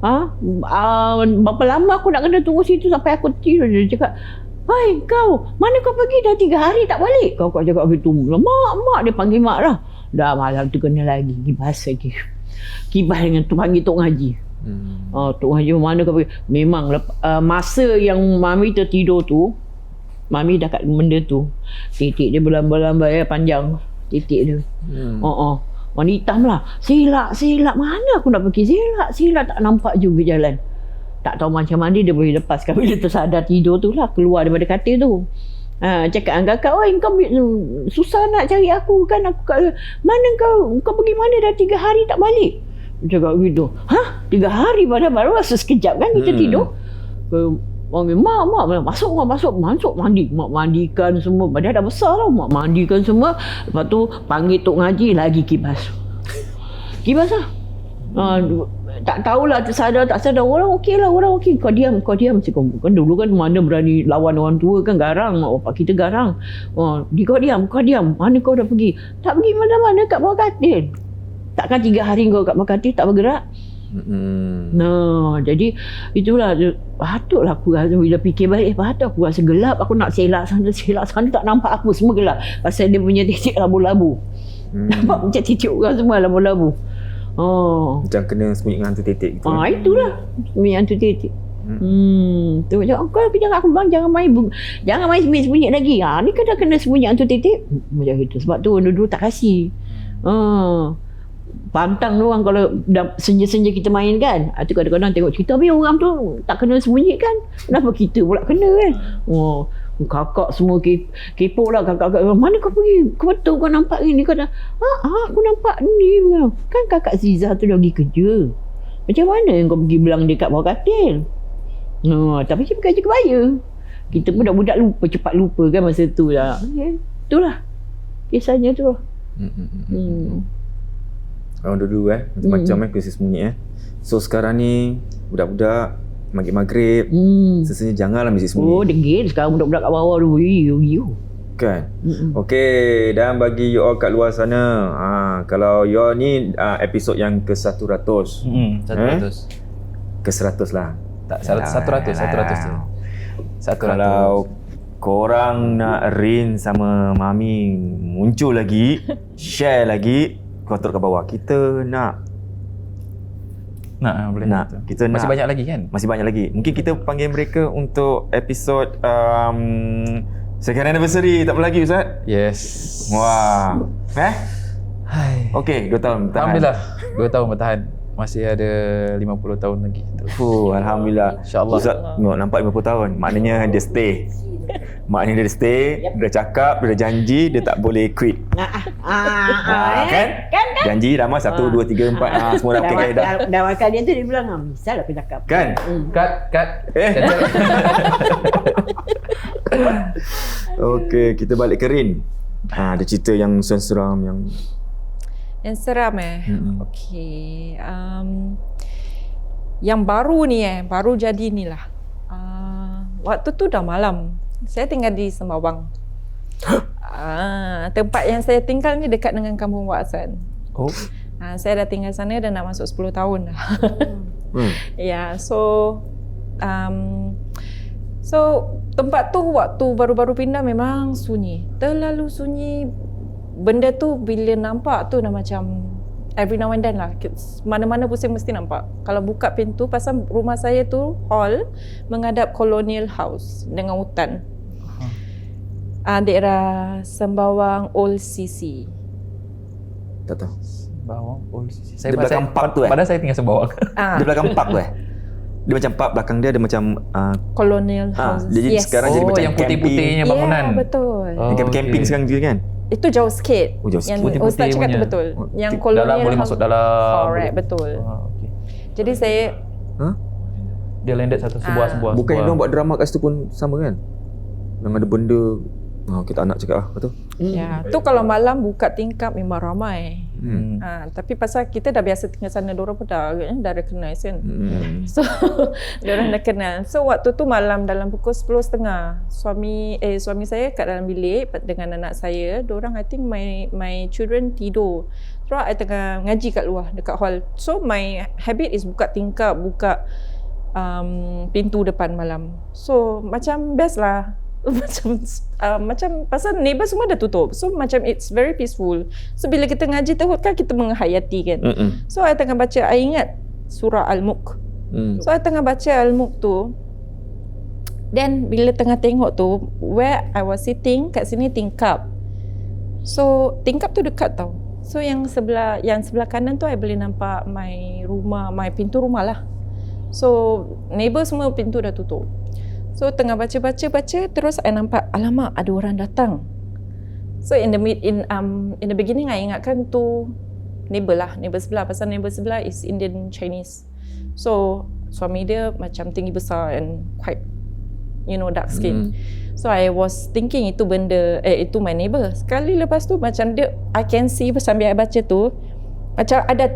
Berapa lama aku nak kena tunggu situ sampai aku tidur. Dia cakap, kau, mana kau pergi? Dah 3 hari tak balik. Kau cakap gitu. Mak, dia panggil mak lah. Dah malam tu kena lagi. Kibas dengan tu panggil Tok Haji. Tok Haji, mana kau pergi? Memang masa yang Mami tertidur tu, Mami dah kat benda tu. Titik dia berlambai-lambai panjang. Titik dia. Warna hitam lah. Silap. Mana aku nak pergi? Silap tak nampak juga jalan. Tak tahu macam mana dia boleh lepaskan. Bila tersadar tidur tu lah, keluar daripada katil tu. Cakap dengan kakak, kau susah nak cari aku kan, aku kat mana kau pergi mana, dah 3 hari tak balik. Cakap gitu. 3 hari baru rasa sekejap kan kita tidur. Mak masuk mandi. Mak mandikan semua. Badan dah besar tau. Mak mandikan semua. Lepas tu panggil Tok Ngaji lagi kibas lah. Tak tahulah, tersadar tak sadar. Orang okey. Kau diam. Kan dulu kan mana berani lawan orang tua kan, garang. Mak bapak kita garang. Kau diam. Mana kau dah pergi? Tak pergi mana-mana, kat bawah katil. Takkan 3 hari kau kat bawah katil tak bergerak? Jadi itulah, patutlah aku rasa bila fikir balik, patut aku rasa gelap. Aku nak selak sana tak nampak apa, semua gelap. Pasal dia punya titik labu-labu. Nampak macam titik orang semua labu-labu. Macam kena sembunyi dengan hantu titik gitu. Itulah sembunyi hantu titik. Tu macam kau jangan aku bilang jangan main sembunyi lagi. Ni kan dah kena sembunyi hantu titik. Macam itu. Sebab tu dulu tak kasih. Pantang dia orang kalau dah senja-senja kita main kan. Tu kadang-kadang tengok cerita habis orang tu tak kena sembunyi kan. Kenapa kita pula kena kan? Kakak semua kepo lah kakak. Mana kau pergi? Kau betul kau nampak ni? Kau dah aku nampak ni. Kan kakak Ziza tu dah pergi kerja. Macam mana yang kau pergi bilang dia kat bawah katil? Tapi dia pakai je kebaya. Kita pun budak cepat lupa kan masa tu lah. Itulah kisahnya tu. Orang dulu macam-macam kisah sembunyi So sekarang ni budak-budak maghrib sesungguhnya janganlah mesti sembunyi. Degil sekarang budak-budak kat bawah tu. Kan? Okey, dan bagi you all kat luar sana, kalau you all ni episod yang ke 100. 100. Ke 100 lah. Tak, 100 tu. 100. Kalau korang nak Rin sama Mami muncul lagi, share lagi, kau turun ke bawah. Kita boleh nak. Kita masih nak. banyak lagi kan? Masih banyak lagi. Mungkin kita panggil mereka untuk episod second anniversary. Tak apa lagi Ustaz? Yes. Wah. Okey, 2 tahun bertahan. Alhamdulillah 2 tahun bertahan. Masih ada 50 tahun lagi. Alhamdulillah. InsyaAllah. Ustaz nampak 50 tahun. Maknanya dia stay. Maknanya dia stay, dia dah cakap, dia dah janji, dia tak boleh quit. Kan? Janji lama 1, 2, 3, 4 semua dah okey dah. Dah makan dia tu dia bilang misal aku cakap. Kan? Cut. Okey, kita balik ke Rin. Ada cerita yang seram Yang seram Okey. Yang baru ni baru jadi ni lah. Waktu tu dah malam. Saya tinggal di Sembawang. Tempat yang saya tinggal ni dekat dengan Kampung Waksan. Saya dah tinggal sana dah nak masuk 10 tahun dah. So tempat tu waktu baru-baru pindah memang sunyi. Terlalu sunyi. Benda tu bila nampak tu dah macam every now and then lah. Mana-mana pusing mesti nampak. Kalau buka pintu, pasal rumah saya tu hall menghadap Colonial House dengan hutan. Daerah Sembawang Old CC. Tak tahu. Sembawang Old CC. Di belakang park tu Padahal saya tinggal Sembawang. Di belakang park tu Dia macam park, belakang dia ada macam Colonial House. Jadi sekarang jadi macam yang putih-putihnya bangunan. Ya, betul. Camping sekarang je kan? Itu jauh sikit. Jauh sikit. Yang Putih-putih Ustaz cakap tu punya. betul. Yang Dalam Colonial boleh House. masuk dalam. Correct, betul. Okay. Jadi saya Dia landed sebuah Bukan yang diorang buat drama kat situ pun sama kan? Yang ada benda. Kita anak cakap betul. Ya, tu kalau malam buka tingkap memang ramai. Tapi pasal kita dah biasa tinggal sana, diorang pun dah recognize kan. So diorang dah kenal. So waktu tu malam dalam pukul 10.30 suami saya kat dalam bilik dengan anak saya. Diorang I think my children tidur. Terus I tengah ngaji kat luar dekat hall. So my habit is buka tingkap, buka pintu depan malam. So macam best lah. Macam pasal neighbor semua dah tutup. So macam it's very peaceful. So bila kita ngaji tu kan kita menghayati kan. So I tengah baca, I ingat surah Al-Mulk. So I tengah baca Al-Mulk tu. Then bila tengah tengok tu, where I was sitting kat sini tingkap. So tingkap tu dekat tau. So yang sebelah kanan tu I boleh nampak my pintu rumah lah. So neighbor semua pintu dah tutup. So tengah baca terus I nampak alamak ada orang datang. So in the beginning I ingatkan tu neighbor sebelah, pasal neighbor sebelah is Indian Chinese. So suami dia macam tinggi besar and quite dark skin. So I was thinking itu itu my neighbor. Sekali lepas tu macam dia I can see sambil I baca tu macam ada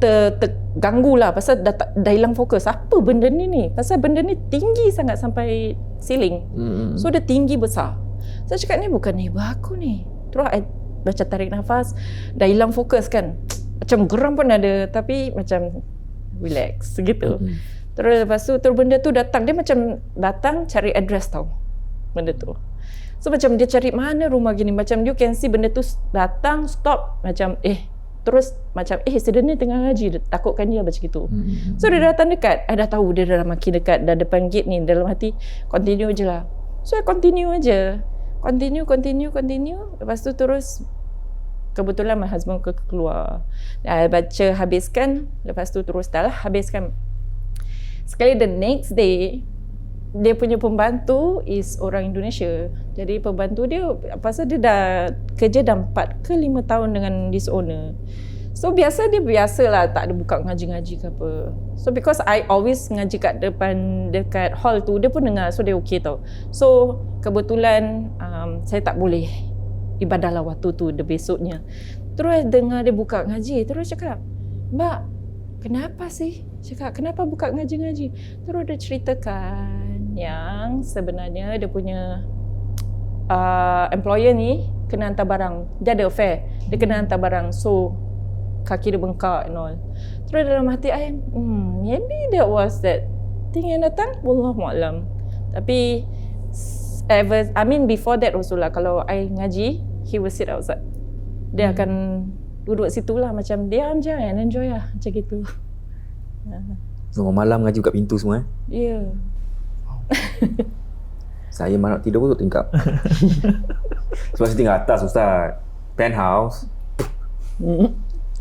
terganggu lah pasal dah hilang fokus. Apa benda ni? Pasal benda ni tinggi sangat sampai ceiling. So dia tinggi besar. Saya cakap ni bukan neighbor aku ni. Terus I macam tarik nafas, dah hilang fokus kan. Macam geram pun ada tapi macam relax gitu. Terus lepas tu benda tu datang. Dia macam datang cari address tau. Benda tu. So macam dia cari mana rumah gini. Macam you can see benda tu datang stop macam Terus macam student ni tengah ngaji, takutkan dia macam gitu. So dia datang dekat, I dah tahu dia dah makin dekat dah depan gate ni, dalam hati continue je lah. So I continue je. Continue. Lepas tu terus kebetulan my husband keluar. I baca habiskan, lepas tu terus dah lah habiskan. Sekali the next day, dia punya pembantu is orang Indonesia. Jadi pembantu dia, pasal dia dah kerja dah 4 ke 5 tahun dengan this owner. So biasalah tak ada buka ngaji-ngaji ke apa. So because I always ngaji kat dekat hall tu, dia pun dengar, so dia okay tau. So kebetulan saya tak boleh ibadah lah waktu tu, the besoknya. Terus dengar dia buka ngaji, terus cakap, "Mbak, kenapa sih?" Cakap, "Kenapa buka ngaji-ngaji?" Terus dia ceritakan yang sebenarnya dia punya employer ni kena hantar barang. Dia ada affair, dia kena hantar barang. So kaki dia bengkak and all. Terus dalam hati I, maybe that was that thing yang datang, wallahualam. Tapi before that also lah, kalau I ngaji, he will sit outside. Dia akan duduk situ lah, macam diam je and enjoy lah, macam gitu. So malam ngaji buka pintu semua Ya. Saya malam tidur pun duduk tingkap. Sebab saya tinggal atas Ustaz, penthouse.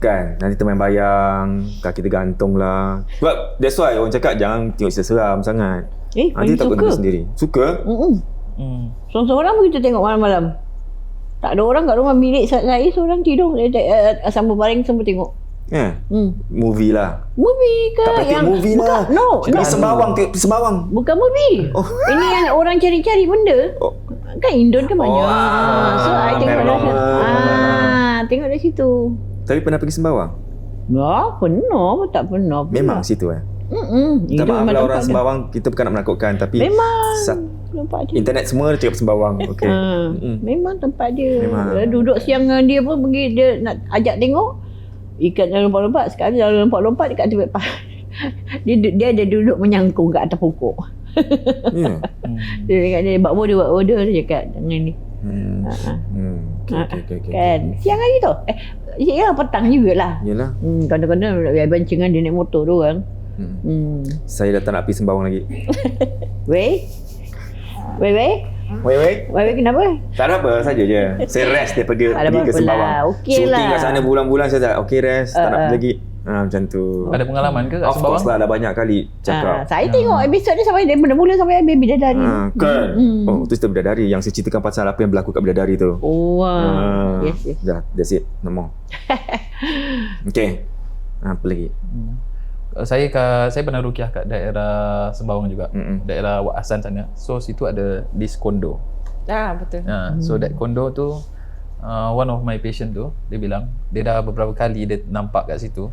Kan, nanti teman bayang, kaki tergantung lah. Sebab that's why orang cakap jangan tengok cerita seram sangat. Nanti takut diri sendiri. Suka? Seorang-seorang begitu tengok malam-malam. Tak ada orang kat rumah, bilik saya seorang tidur, sambil baring sambil tengok. Movie lah. Movie ke? Tak payah tengok movie lah. Pergi sembawang, tengok sembawang. Bukan movie. Ini yang orang cari-cari benda. Kan Indon kan banyak. So I tengok dah. Tengok dari situ. Tapi pernah pergi sembawang? Pernah, tak pernah. Memang situ Minta maaf lah orang sembawang, kita bukan nak menakutkan, tapi tempat dia. internet semua cakap sembawang. Okay. Memang tempat dia. Memang. Duduk siang dengan dia pun pergi, dia nak ajak tengok. Ikan dalam lompat-lompat, sekali dalam lompat-lompat dekat tempat dia ada duduk menyangkung kat atas pokok. Dia cakap dia buat order dia cakap dengan ni. Okay. Kan siang hari tu. Ya petang jugalah. Yalah. Kadang-kadang bancingan dia naik motor tu orang. Saya dah tak nak pergi sembawang lagi. Wei, kenapa? Tak ada apa, saja je. Saya rest dia pergi ke sembawang. Okey lah. Shooting kat sana bulan-bulan saya tak rest, tak nak pergi lagi. Macam tu. Ada pengalaman ke kat Of sembawang? course lah, dah banyak kali cakap. Saya tengok episod dia sampai dari mula sampai habis bidadari. Kan? Oh, tu cerita bidadari. Yang saya ceritakan pasal apa yang berlaku kat bidadari tu. Yes. Dah, that's it. No more. Okay. Apa lagi? Saya pernah rukiah kat daerah Sembawang juga. Daerah Wak Hassan sana. So situ ada this condo. Betul. So that condo tu one of my patient tu dia bilang dia dah beberapa kali dia nampak kat situ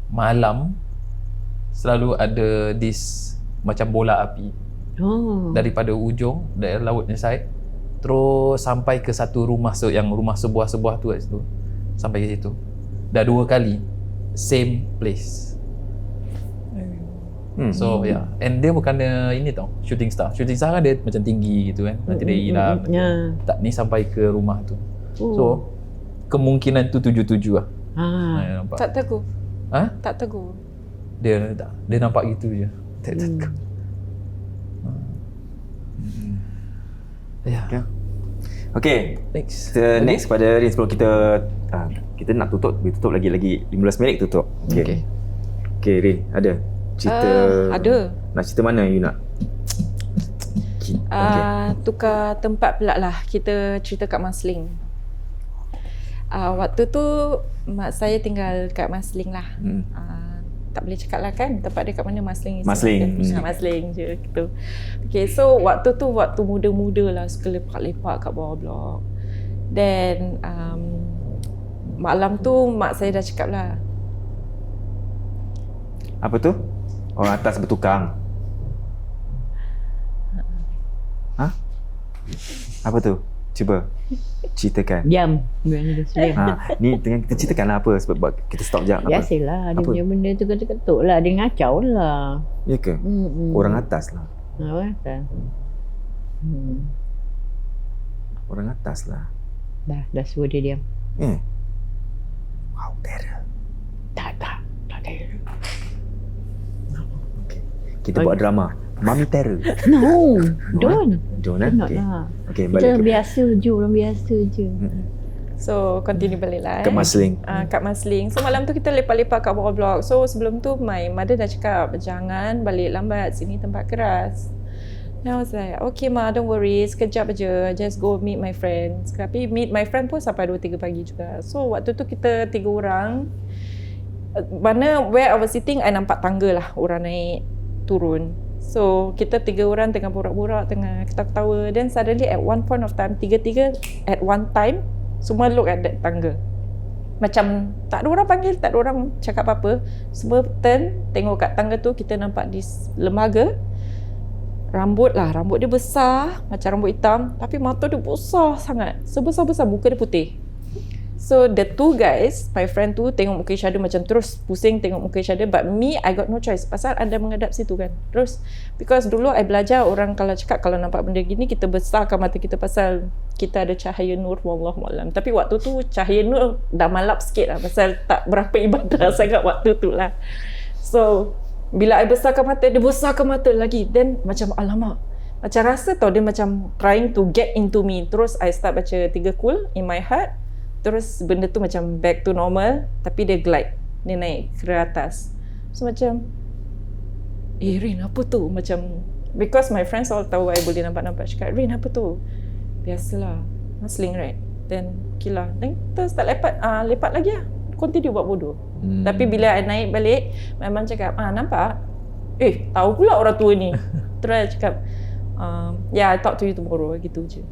malam selalu ada this macam bola api daripada ujung daerah laut ni side terus sampai ke satu rumah yang rumah sebuah-sebuah tu kat situ, sampai ke situ dah 2 kali same place. So and dia bukan ini tau shooting star kan dia macam tinggi gitu kan, nanti dia hilang. Tak, ni sampai ke rumah tu. So kemungkinan tu 77 lah. Nampak. Tak tegur. Tak tegur. Dia nampak gitu je. Tak tegur. Okay. Next. Next pada Rin sebelum kita nak tutup lagi 15 minit tutup. Okay Rin, ada cerita? Ada. Nak cerita mana you nak? Tukar tempat pula lah. Kita cerita kat Marsiling. Waktu tu mak saya tinggal kat Marsiling lah. Tak boleh cakap lah kan tempat dia kat mana. Marsiling je gitu. Okay, so waktu tu waktu muda-muda lah, suka lepak-lepak kat bawah blok. Then malam tu mak saya dah cakap lah. Apa tu? Orang atas bertukang. Apa tu? Cuba ceritakan. Diam. Ni tengah kita ceritakan apa sebab kita stop jap. Biasalah dia punya benda tu ketuk-ketuk lah, dia ngacau lah. Ya ke? Orang atas lah. Orang atas. Orang atas lah. Dah suruh dia diam. Wow, terror. Tak ada. Okay. Kita buat drama. Mami terror. No, don't. Don't Not okay. lah. Okay, Kita balik orang ke biasa je, orang biasa je. So continue balik lah. Kat Marsiling. Kat Marsiling. So malam tu kita lepak-lepak kat bawah blok. So sebelum tu my mother dah cakap jangan balik lambat, sini tempat keras. Then I was like, okay ma, don't worry, sekejap je, just go meet my friends. Tapi meet my friend pun sampai 2-3 pagi juga. So waktu tu kita 3 orang, mana where I was sitting, I nampak tangga lah orang naik turun. So kita 3 orang tengah borak-borak, tengah ketawa-ketawa. Then suddenly at one point of time, 3 at one time, semua look at that tangga. Macam tak ada orang panggil, tak ada orang cakap apa-apa. Semua turn, tengok kat tangga tu, kita nampak this lembaga. Rambut dia besar, macam rambut hitam. Tapi mata dia besar sangat. Sebesar-besar, muka dia putih. So the two guys, my friend tu tengok muka each other macam terus pusing tengok muka each other. But me, I got no choice. Pasal anda menghadap situ kan. Terus, because dulu I belajar orang kalau cakap kalau nampak benda gini, kita besarkan mata kita pasal kita ada cahaya nur, wallahualam. Tapi waktu tu cahaya nur dah malap sikit lah. Pasal tak berapa ibadah sangat waktu tu lah. So, bila I besarkan mata, dia besarkan mata lagi. Then macam alamak. Macam rasa tau dia macam trying to get into me. Terus I start baca 3 kul in my heart. Terus benda tu macam back to normal. Tapi dia glide. Dia naik ke atas. So macam, Rin apa tu? Macam, because my friends all tahu I boleh nampak-nampak. Cakap, Rin apa tu? Biasalah. Marsiling right? Then okay lah. Then kita start lepak lagi lah. Continue buat bodoh. Tapi bila I naik balik, memang cakap, nampak? Tahu pula orang tua ni. Terus I cakap, yeah, I talk to you tomorrow. Gitu je.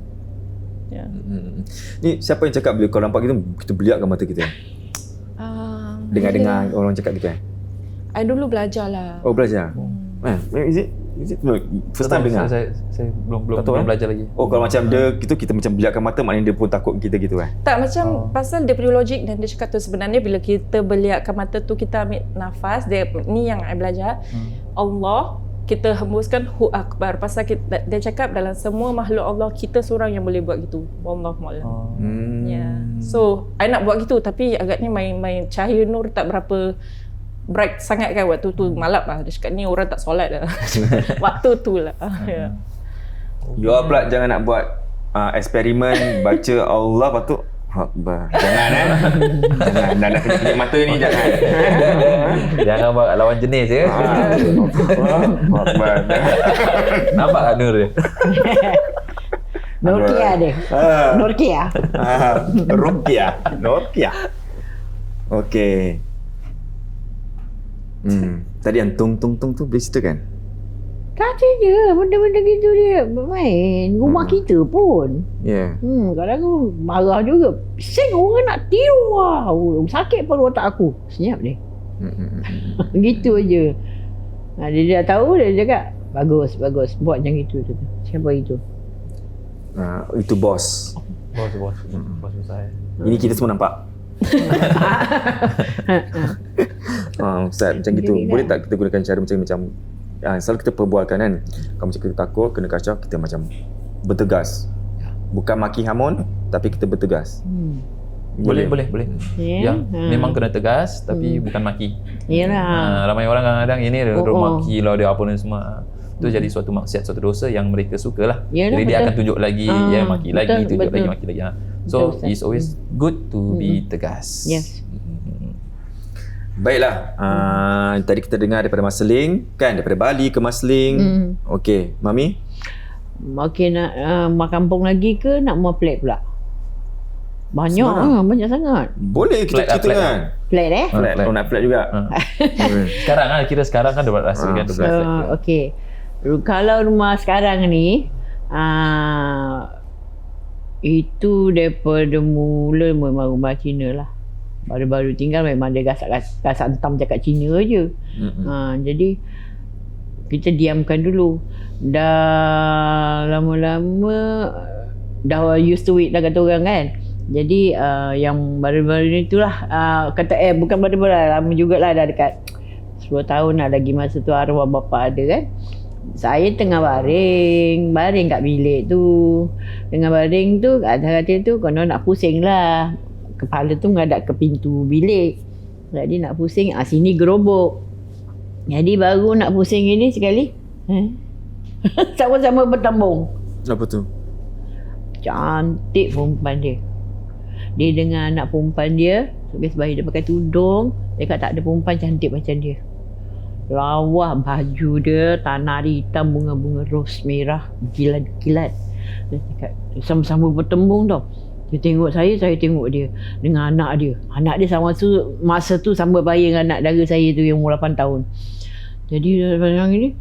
Yeah. Ni siapa yang cakap bila kau nampak kita beliakkan mata kita? Dengar-dengar orang cakap gitu kan? I dulu belajar lah. Oh, belajar? Is it first time dengar? Saya belum belajar lagi. Oh, kalau macam dia gitu, kita macam beliakkan mata, maknanya dia pun takut kita gitu kan? Tak, macam pasal dia punya logik dan dia cakap tu sebenarnya bila kita beliakkan mata tu, kita ambil nafas. Ni yang I belajar. Allah, kita hembuskan Hu Akbar. Pasal dia cakap dalam semua makhluk Allah, kita seorang yang boleh buat gitu. Wallahualam. Yeah. So, I nak buat gitu tapi agaknya my cahaya nur tak berapa bright sangat kan waktu tu. Malap lah. Dia cakap ni orang tak solat lah. Waktu tu lah. Yeah. You all pula jangan nak buat eksperimen baca Allah lepas tu Akbar. Jangan jangan nak kejap mata ni jangan. Jangan buat lawan jenis je. Akbar. Nampak tak nur dia? Nokia dia. Nokia. Okey. Tadi yang tung tu boleh cerita kan? Kata je benda-benda gitu dia main rumah kita pun. Ya. Kadang aku marah juga. Sing orang nak tiru lah. Sakit pun otak aku. Senyap dia. Gitu aje. Dia dah tahu, dia cakap bagus. Buat macam itu. Siapa itu? Itu bos. Bos saya. Ini kita semua nampak. Ustaz macam gitu. Boleh tak kita gunakan cara macam selalu kita perbualkan kan, kalau macam kita takut kena kacau, kita macam bertegas, bukan maki hamun tapi kita bertegas. Boleh. Yeah. Memang kena tegas tapi bukan maki. Yalah. Ramai orang kadang-kadang ini dia maki lah, dia apa ni semua. Itu jadi suatu maksiat, suatu dosa yang mereka sukalah. Yalah, jadi dia akan tunjuk lagi, maki lagi, tunjuk betul. lagi, maki lagi. So Betul, it's always good to be tegas. Yes. Baiklah, tadi kita dengar daripada Marsiling kan, daripada Bali ke Marsiling. Okey, Mami? Okey, nak kampung lagi ke nak mau flat pula? Banyak banyak sangat. Boleh kita cerita flat kan? Flat Flat. Oh, nak flat juga. Sekarang kan dapat rasa kan 12 flat. Okey. Kalau rumah sekarang ni itu daripada mula memang rumah Cina lah. Baru-baru tinggal memang dia gasak hentam cakap Cina je. Jadi kita diamkan dulu. Dah lama-lama dah used to it lah kata orang kan. Jadi yang baru-baru ni itulah kata bukan baru-baru lah, lama jugalah, dah dekat 10 tahun lah lagi masa tu arwah bapa ada kan. Saya tengah baring kat bilik tu. Tengah baring tu, kata tu konon nak pusing lah. kepala tu menghadap ke pintu bilik. Jadi nak pusing, sini gerobok. Jadi baru nak pusing ini sekali, sama-sama bertembung. Apa tu? Cantik perempuan dia. Dia dengan anak perempuan dia, sebab dia pakai tudung, dia kata tak ada perempuan cantik macam dia. Lawa baju dia, tanah dia hitam, bunga-bunga ros merah, kilat-kilat. Dia cakap, sama-sama bertembung tau. Dia tengok saya tengok dia dengan anak dia. Anak dia sama tu, masa tu sama bayi dengan anak dara saya tu yang umur 8 tahun. Jadi dia macam ni,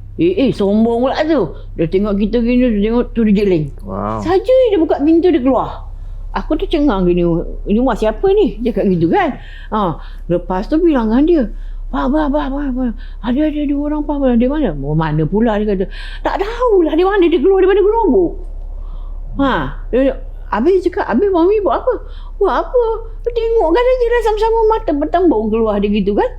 sombong pula tu. Dia tengok kita gini, dia tengok tu dia jeling. Wow. Saja dia buka pintu dia keluar. Aku tu cengang gini, ini rumah siapa ni? Dia cakap gitu kan. Lepas tu bilang dengan dia, Bah, ada dua orang dia mana? Mana pula dia kata. Tak tahulah dia mana, dia keluar daripada gerobok. Habis cakap, habis mami buat apa? Buat apa? Tengok kan aja dah sama-sama mata bertembung keluar dia gitu kan.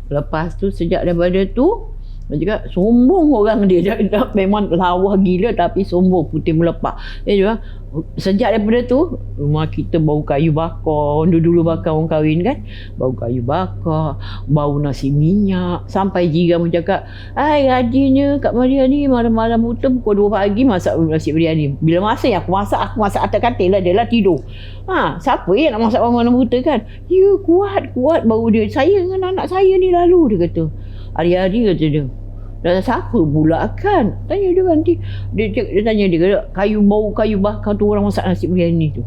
Lepas tu sejak daripada tu, dia cakap sombong orang dia. Memang lawa gila tapi sombong, putih melepak. Dia juga sejak daripada tu, rumah kita bau kayu bakar. Dulu bakar orang kahwin kan. Bau kayu bakar, bau nasi minyak. Sampai jiran pun cakap, rajinnya Kak Maria ni malam-malam buta pukul 2 pagi masak nasi biryani. Bila masa yang aku masak atas katil lah, dia lah tidur. Siapa yang nak masak malam-malam buta kan? Ya kuat bau dia. Saya dengan anak saya ni lalu, dia kata. Hari-hari kata dia. Dan siapa pula kan? Tanya dia nanti. Dia tanya dia, bau kayu bakar tu orang masak nasi biryani tu.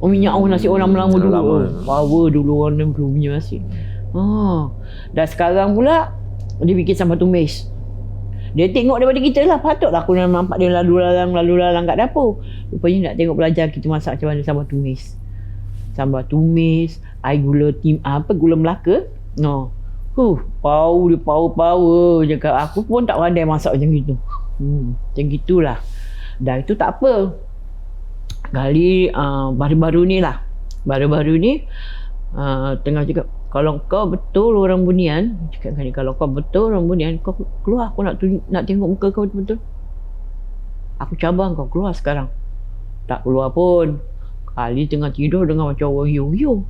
Minyak nasi orang Melayu dulu. Power dulu orang belum punya nasi. Dan sekarang pula dia bikin sambal tumis. Dia tengok daripada kita lah. Patutlah aku nampak dia lalu lalang kat dapur. Rupanya nak tengok belajar kita masak macam mana sambal tumis. Sambal tumis, air gula gula Melaka. Power cakap. Aku pun tak pandai masak macam itu. Macam gitulah. Dan itu tak apa. Kali baru-baru ni tengah cakap, kalau kau betul orang Bunian, cakap kali, kalau kau betul orang Bunian, kau keluar, aku nak tengok muka kau betul-betul. Aku cabang kau keluar sekarang. Tak keluar pun. Kali tengah tidur dengan macam orang yo-yo.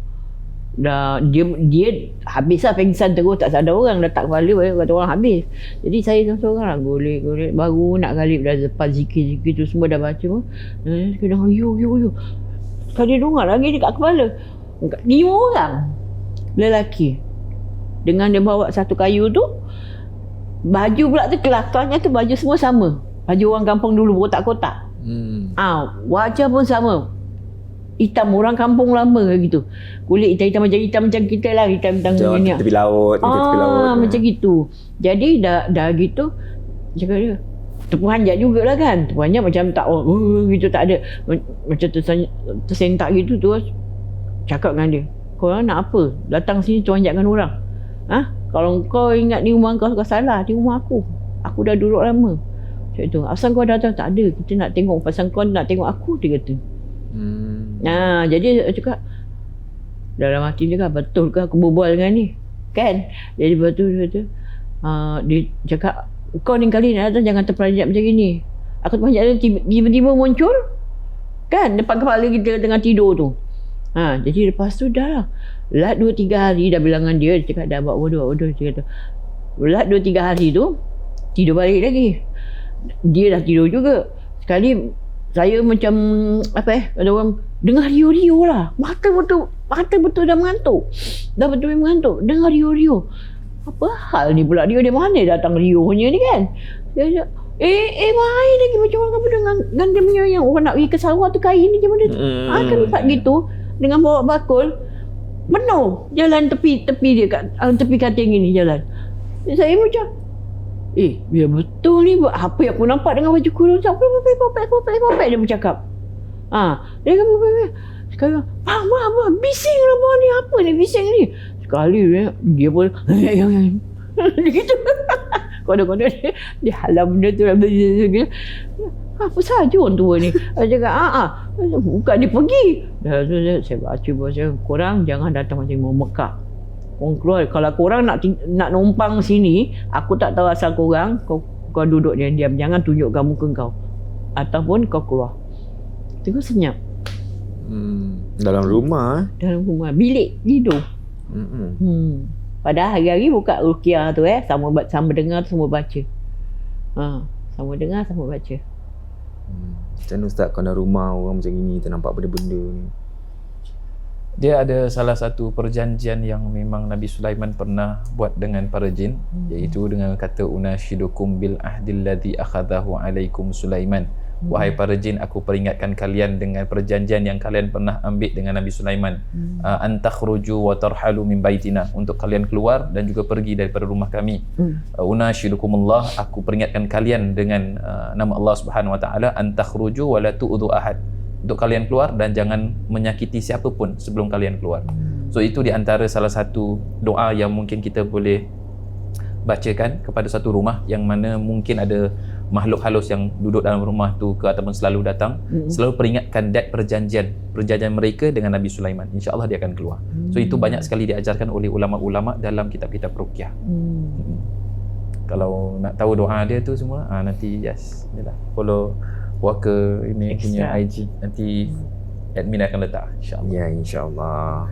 Dah dia habislah pengsan terus, tak sadar orang, dah tak kepala kata orang habis. Jadi saya seorang lah golek baru nak galip dah lepas zikir tu semua dah baca pun. Kadang yo. Kali dengar lagi dekat kepala. 5 orang lelaki. Dengan dia bawa satu kayu tu, baju pula tu kelakarnya tu baju semua sama. Baju orang kampung dulu kotak-kotak. Wajah pun sama. Hitam orang kampung lama gitu. Kulit hitam macam kita lah, hitam ni. Tepi laut, macam gitu. Jadi dah gitu cakap dia. Terperanjat jugalah kan. Terperanjat macam tak gitu, tak ada macam tersentak gitu tu. Cakap dengan dia, kau nak apa? Datang sini terperanjatkan orang. Kalau kau ingat ni rumah kau salah, ni rumah aku. Aku dah duduk lama. Macam tu. Asal kau datang? Tak ada. Kita nak tengok pasal kau nak tengok aku, dia kata. Jadi cakap dalam hati dia kan, betul ke aku berbual dengan ni kan. Jadi betul dia cakap, kau ni kali nak datang jangan terperanjat macam ni. Aku terperanjat tiba-tiba muncul kan depan kepala kita tengah tidur tu. Jadi lepas tu dah lah 2-3 hari dah bilangan dia cakap dah buat bodoh dia kata. Lat 2-3 hari tu tidur balik lagi. Dia dah tidur juga. Sekali saya macam ada orang dengar rio-rio lah. Mata betul dah mengantuk. Dah betul mengantuk. Dengar rio-rio. Apa hal ni pula dia mana datang rio-nya ni kan? Dia cakap, main lagi macam orang apa dengan dia punya yang orang nak pergi ke sawah tu kain ni macam mana tu. Kan lipat gitu dengan bawa bakul. Penuh jalan tepi dia kat tepi katil gini jalan. Saya macam biar betul ni apa yang aku nampak dengan baju kurung popek dia bercakap. Dia kata sekarang bising lah ni, apa ni bising ni. Sekali dia pun gitu. Kode-kode dia halam benda tu apa saja orang tua ni. Dia cakap bukan dia pergi. Saya baca korang jangan datang macam mau Mekah. Korang keluar. Kalau korang nak numpang sini, aku tak tahu asal korang, kau duduk diam-diam. Jangan tunjukkan muka kau. Ataupun kau keluar. Tengok senyap. Dalam rumah. Dalam rumah. Bilik tidur. Padahal hari-hari buka ruqyah tu sama dengar sama baca. Sama dengar sama baca. Macam mana Ustaz kalau dalam rumah orang macam ni ternampak benda-benda ni? Dia ada salah satu perjanjian yang memang Nabi Sulaiman pernah buat dengan para jin, iaitu dengan kata unashidukum bil ahdil ladzi akhadahu alaikum Sulaiman. Wahai para jin, aku peringatkan kalian dengan perjanjian yang kalian pernah ambil dengan Nabi Sulaiman. Antakhruju wa tarhalu min baitina, untuk kalian keluar dan juga pergi daripada rumah kami. Unashidukumullah, aku peringatkan kalian dengan nama Allah Subhanahu wa taala, antakhruju wa la tu'dhu ahad, untuk kalian keluar dan jangan menyakiti siapa pun sebelum kalian keluar. So itu di antara salah satu doa yang mungkin kita boleh bacakan kepada satu rumah yang mana mungkin ada makhluk halus yang duduk dalam rumah tu ke ataupun selalu datang. Selalu peringatkan that perjanjian mereka dengan Nabi Sulaiman. InsyaAllah dia akan keluar. So itu banyak sekali diajarkan oleh ulama-ulama dalam kitab-kitab ruqyah. Kalau nak tahu doa dia tu semua, nanti yalah, follow Waka ini punya IG, nanti admin akan letak, insyaAllah. Ya, insyaAllah.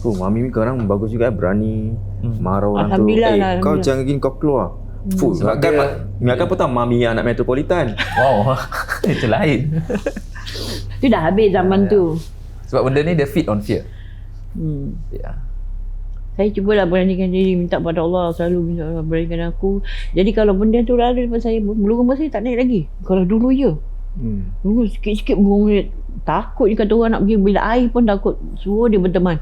Mami ni sekarang bagus juga, berani marah orang tu. Alhamdulillah. Kau jangan gini, kau keluar. Sebab kan Mia kan pertama Mami anak metropolitan. Wow, itu lain. Itu dah habis zaman tu. Sebab benda ni dia feed on fear. Saya cubalah beranikan diri, minta pada Allah, selalu minta Allah beranikan aku. Jadi kalau benda tu ada depan saya, bulu rambut saya tak naik lagi. Kalau dulu dulu sikit-sikit bulu takut je kata orang nak pergi, bila air pun takut, suruh dia berteman.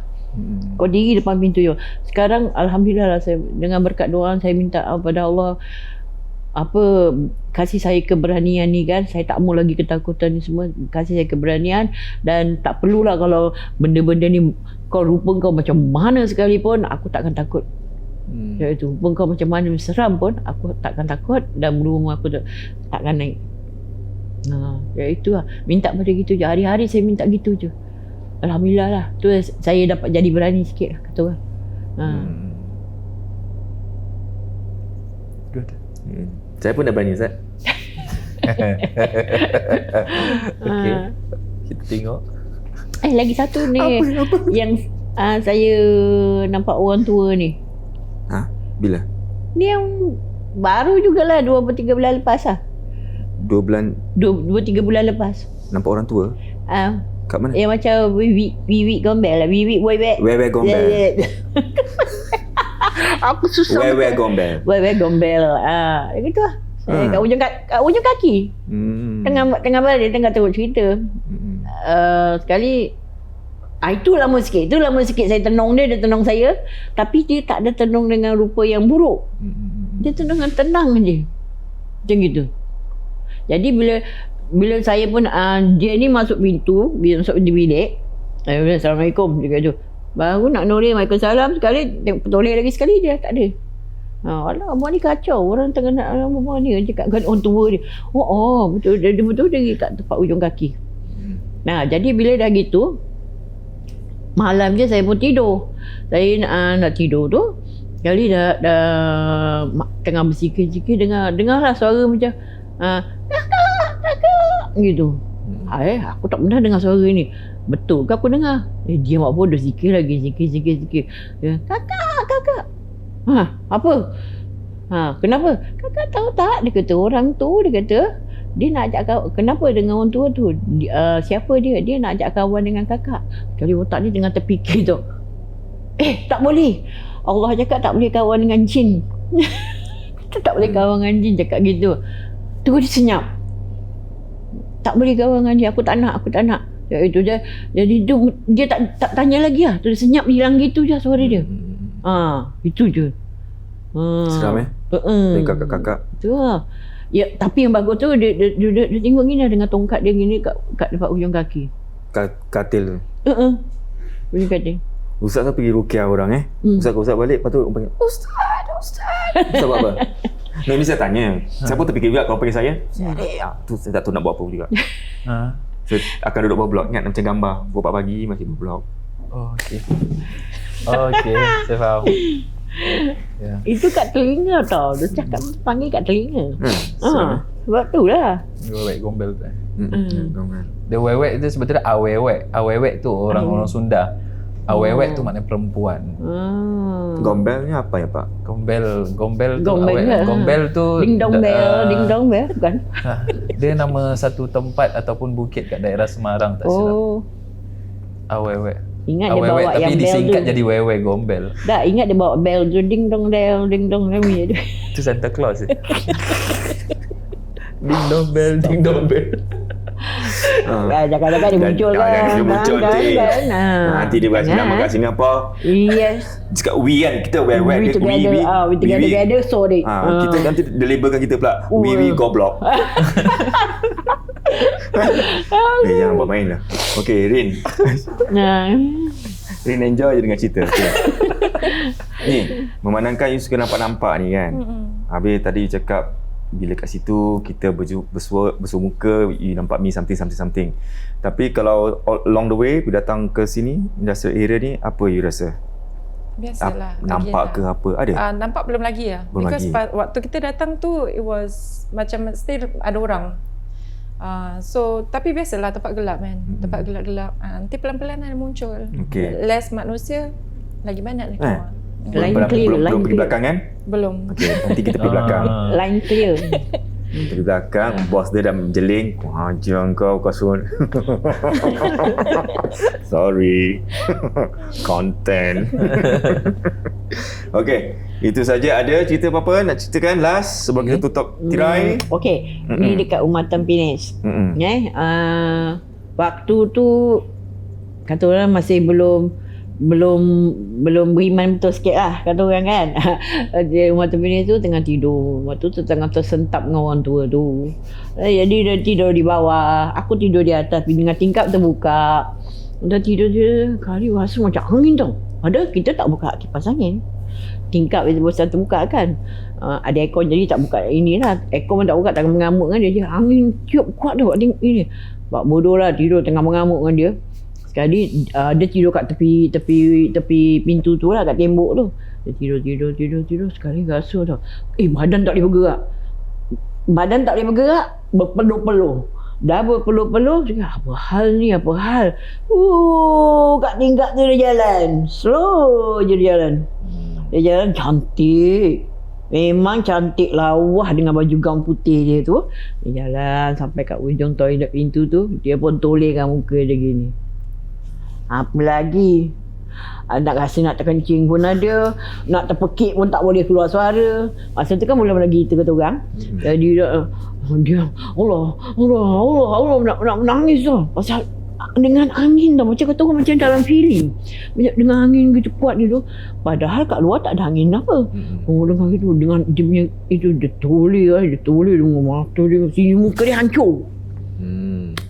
Kau diri depan pintu je. Sekarang Alhamdulillah lah, saya dengan berkat doa saya minta pada Allah kasih saya keberanian ni kan. Saya tak mau lagi ketakutan ni semua. Kasih saya keberanian, dan tak perlulah kalau benda-benda ni kau rupa kau macam mana sekalipun, aku takkan takut. Iaitu rupa kau macam mana seram pun, aku takkan takut, dan bulu rumah aku takkan naik. Iaitu lah, minta pada gitu je. Hari-hari saya minta gitu je. Alhamdulillah lah. Tu saya dapat jadi berani sikit lah kata orang. Good. Saya pun dah berani, Ustaz. Okay. Kita tengok. Lagi satu ni. Apa? Yang saya nampak orang tua ni. Bila? Ni yang baru jugalah 2-3 bulan lepas lah. 2-3 bulan lepas. Nampak orang tua? Kat mana? Yang macam Wiwik Gombel lah. Wiwik Boyband. Wewe Gombel. Aku susah. Wewe Gombel. Wewe Gombel. Gitu lah. Kat ujung kaki. Tengah balik, tengah tengok cerita. Sekali itu lama sikit saya tenung dia tenung saya, tapi dia tak ada tenung dengan rupa yang buruk. Dia tenung dengan tenang je. Macam gitu. Jadi bila saya pun dia ni masuk pintu, masuk di bilik. Assalamualaikum dia kata. Baru nak noleh Waalaikumsalam, sekali toleh lagi sekali dia tak ada. Alah, abang ni kacau. Orang tengah nak abang ni cakap kan orang tua dia. Betul dia kat tempat ujung kaki. Jadi bila dah gitu, malam je saya pun tidur. Saya nak tidur tu, sekali dah tengah berzikir-zikir, dengarlah suara macam kakak gitu. Aku tak pernah dengar suara ni. Betul ke aku dengar? Dia buat bodoh, zikir lagi. Kakak. Apa? Kenapa? Kakak tahu tak? Dia kata orang tu, dia nak ajak kau. Kenapa dengan orang tua tu? Siapa dia? Dia nak ajak kawan dengan kakak. Sekali otak ni tengah terfikir tu. Tak boleh. Allah cakap tak boleh kawan dengan jin. Tak boleh kawan dengan jin, cakap gitu. Tu dia senyap. Tak boleh kawan dengan dia. Aku tak nak. Itu je. Jadi tu dia tak tanya lagi lah. Tu dia senyap, hilang gitu je suara dia. Itu je. Seram Dari kakak-kakak. Tu lah. Ya, tapi yang bagus tu dia tengok gini dengan tongkat dia gini kat depan ujung kaki. Katil tu. Ujung katil. Ustaz tu pergi ruqyah orang Ustaz balik, lepas tu panggil Ustaz. Ustaz buat apa? Ni saya tanya, siapa terfikir juga kau panggil saya? Tu saya tak tahu nak buat apa juga. Saya akan duduk bawah blok. Ingat macam gambar, pukul 4 pagi masih bawah blok. Okey, saya faham. Itu kat telinga tau. Dia cakap panggil kat telinga. Sebab tu lah. Wewek gombel tu. Gombel. Dia wewek tu sebetulnya awewek. Awewek tu orang Sunda. Awewek tu maknanya perempuan. Gombelnya apa ya Pak? Gombel tu Gombel awek. ke? Gombel tu Ding dong bell, bukan? dia nama satu tempat ataupun bukit kat daerah Semarang tak silap. Oh. Awewek. Ingat dia Awewek bawa tapi yang bell disingkat tu. jadi wewek gombel. Tak, ingat dia bawa bell tu ding dong bell, ding dong bunyi tu. Itu Santa Claus. Ding dong bell, ding dong bell. Jangan-jangan dia muncul kan. Dia muncul nanti. Nanti dia berasa nama kat Singapura. Yes. Cakap we kan, kita wewek We dia together, we together, so they. Kita nanti dia labelkan kita pula we goblok. Jangan buat main lah. Okay, Rin. Rin enjoy je dengan cerita. Okay. Ni, memandangkan you suka nampak-nampak ni kan. Habis tadi you cakap bila kat situ kita bersua muka, you nampak me something. Tapi kalau along the way you datang ke sini, industrial area ni, apa you rasa? Biasalah. Nampak ke apa? Ada? Nampak belum lagi lah. Belum Because lagi. waktu kita datang tu, it was macam still ada orang. So, tapi biasalah tempat gelap kan. Tempat gelap-gelap. Nanti pelan-pelan ada muncul. Okay. Less manusia, lagi banyak nak keluar. Belum pergi belakang kan? Belum. Okay, nanti kita pergi belakang. Line clear. Pergi belakang, bos dia dah menjeling. Ajar kau sun. Sorry. Content. Okay, itu saja. Ada cerita apa-apa nak ceritakan last sebelum kita tutup tirai? Okey, ni dekat Rumah Tampines. Waktu tu kata orang masih belum beriman betul sikit lah kata orang kan. Dia Rumah Tampines tu tengah tidur. Waktu tu tengah tersentap dengan orang tua tu. Jadi dia tidur di bawah, aku tidur di atas dengan tingkap terbuka. Dah tidur je, kali rasa macam angin tau. Padahal kita tak buka kipas angin. Tingkap itu bosan terbuka kan. Ada aircon jadi tak buka inilah. Aircon pun tak buka, tak mengamuk kan dia. Angin tiup kuat tu ini. Buat bodoh lah tidur tengah mengamuk dengan dia. Sekali dia tidur kat tepi pintu tu lah, kat tembok tu. Dia tidur. Sekali rasa tau. Badan tak boleh bergerak. Berpeluh-peluh. Dah berpeluh-peluh, cakap apa hal ni? Kat tingkap tu dia jalan. Slow je dia jalan. Dia jalan cantik. Memang cantik lawa dengan baju gaun putih dia tu. Dia jalan sampai kat ujung toilet pintu tu. Dia pun tolehkan muka dia gini. Apa lagi? Nak rasa nak terkencing pun ada. Nak terpekik pun tak boleh keluar suara. Masa tu kan belum lagi kita kata orang. Jadi dia Allah nak menangis tau. Pasal dengan angin tau. Macam kata orang macam dalam feeling. Dengan angin gitu kuat dia tu. Padahal kat luar tak ada angin apa. Dengan gitu. Dengan dia punya itu dia toleh dengan mata dia. Sini muka dia hancur.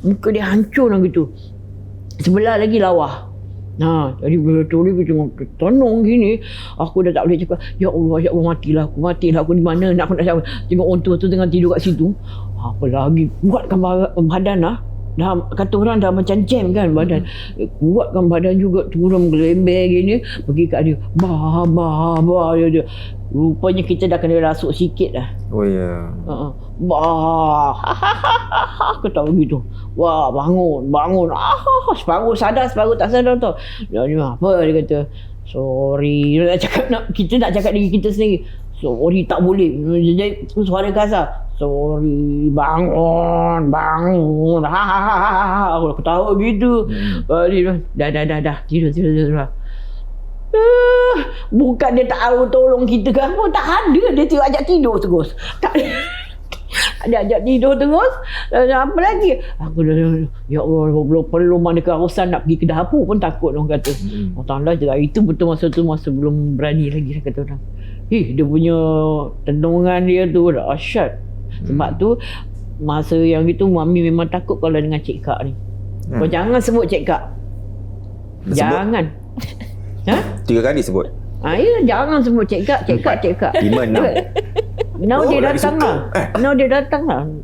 Muka dia hancur lah gitu. Sebelah lagi lawa. Jadi bila toleh aku tenung gini, aku dah tak boleh cakap, ya Allah matilah aku di mana nak cakap. Tengok orang tua tu tengah tidur kat situ. Apa lagi kuatkan badan lah. Dah kata orang dah macam jam kan badan. Kuatkan badan juga, turun gelember gini, pergi kat dia. Bah dia. Rupanya kita dah kena rasuk sikit dah. Oh ya. Aku tahu gitu. Wah, bangun. Separuh sadar, separuh tak sadar tau. Jadi apa dia kata? Sorry. Kita nak cakap diri kita sendiri. Sorry, tak boleh. Jadi suara kasar. Sorry, bangun. Aku tahu gitu. Dah. Tidur. Bukan dia tak tahu tolong kita ke apa. Tak ada. Dia ajak tidur terus. Dia ajak tidur terus. Apa lagi? Aku dah, ya Allah, perlu mana keharusan nak pergi ke dapur pun takut orang kata. Tanda je lah. Itu betul masa belum berani lagi kata orang. Dia punya tenungan dia tu dah asyat. Sebab tu masa yang itu Mami memang takut kalau dengan Cik Kak ni. Kau jangan sebut Cik Kak. Jangan. 3 kali sebut. Ya, jangan sebut Cik Kak. 5, 6. Now dia datang lah.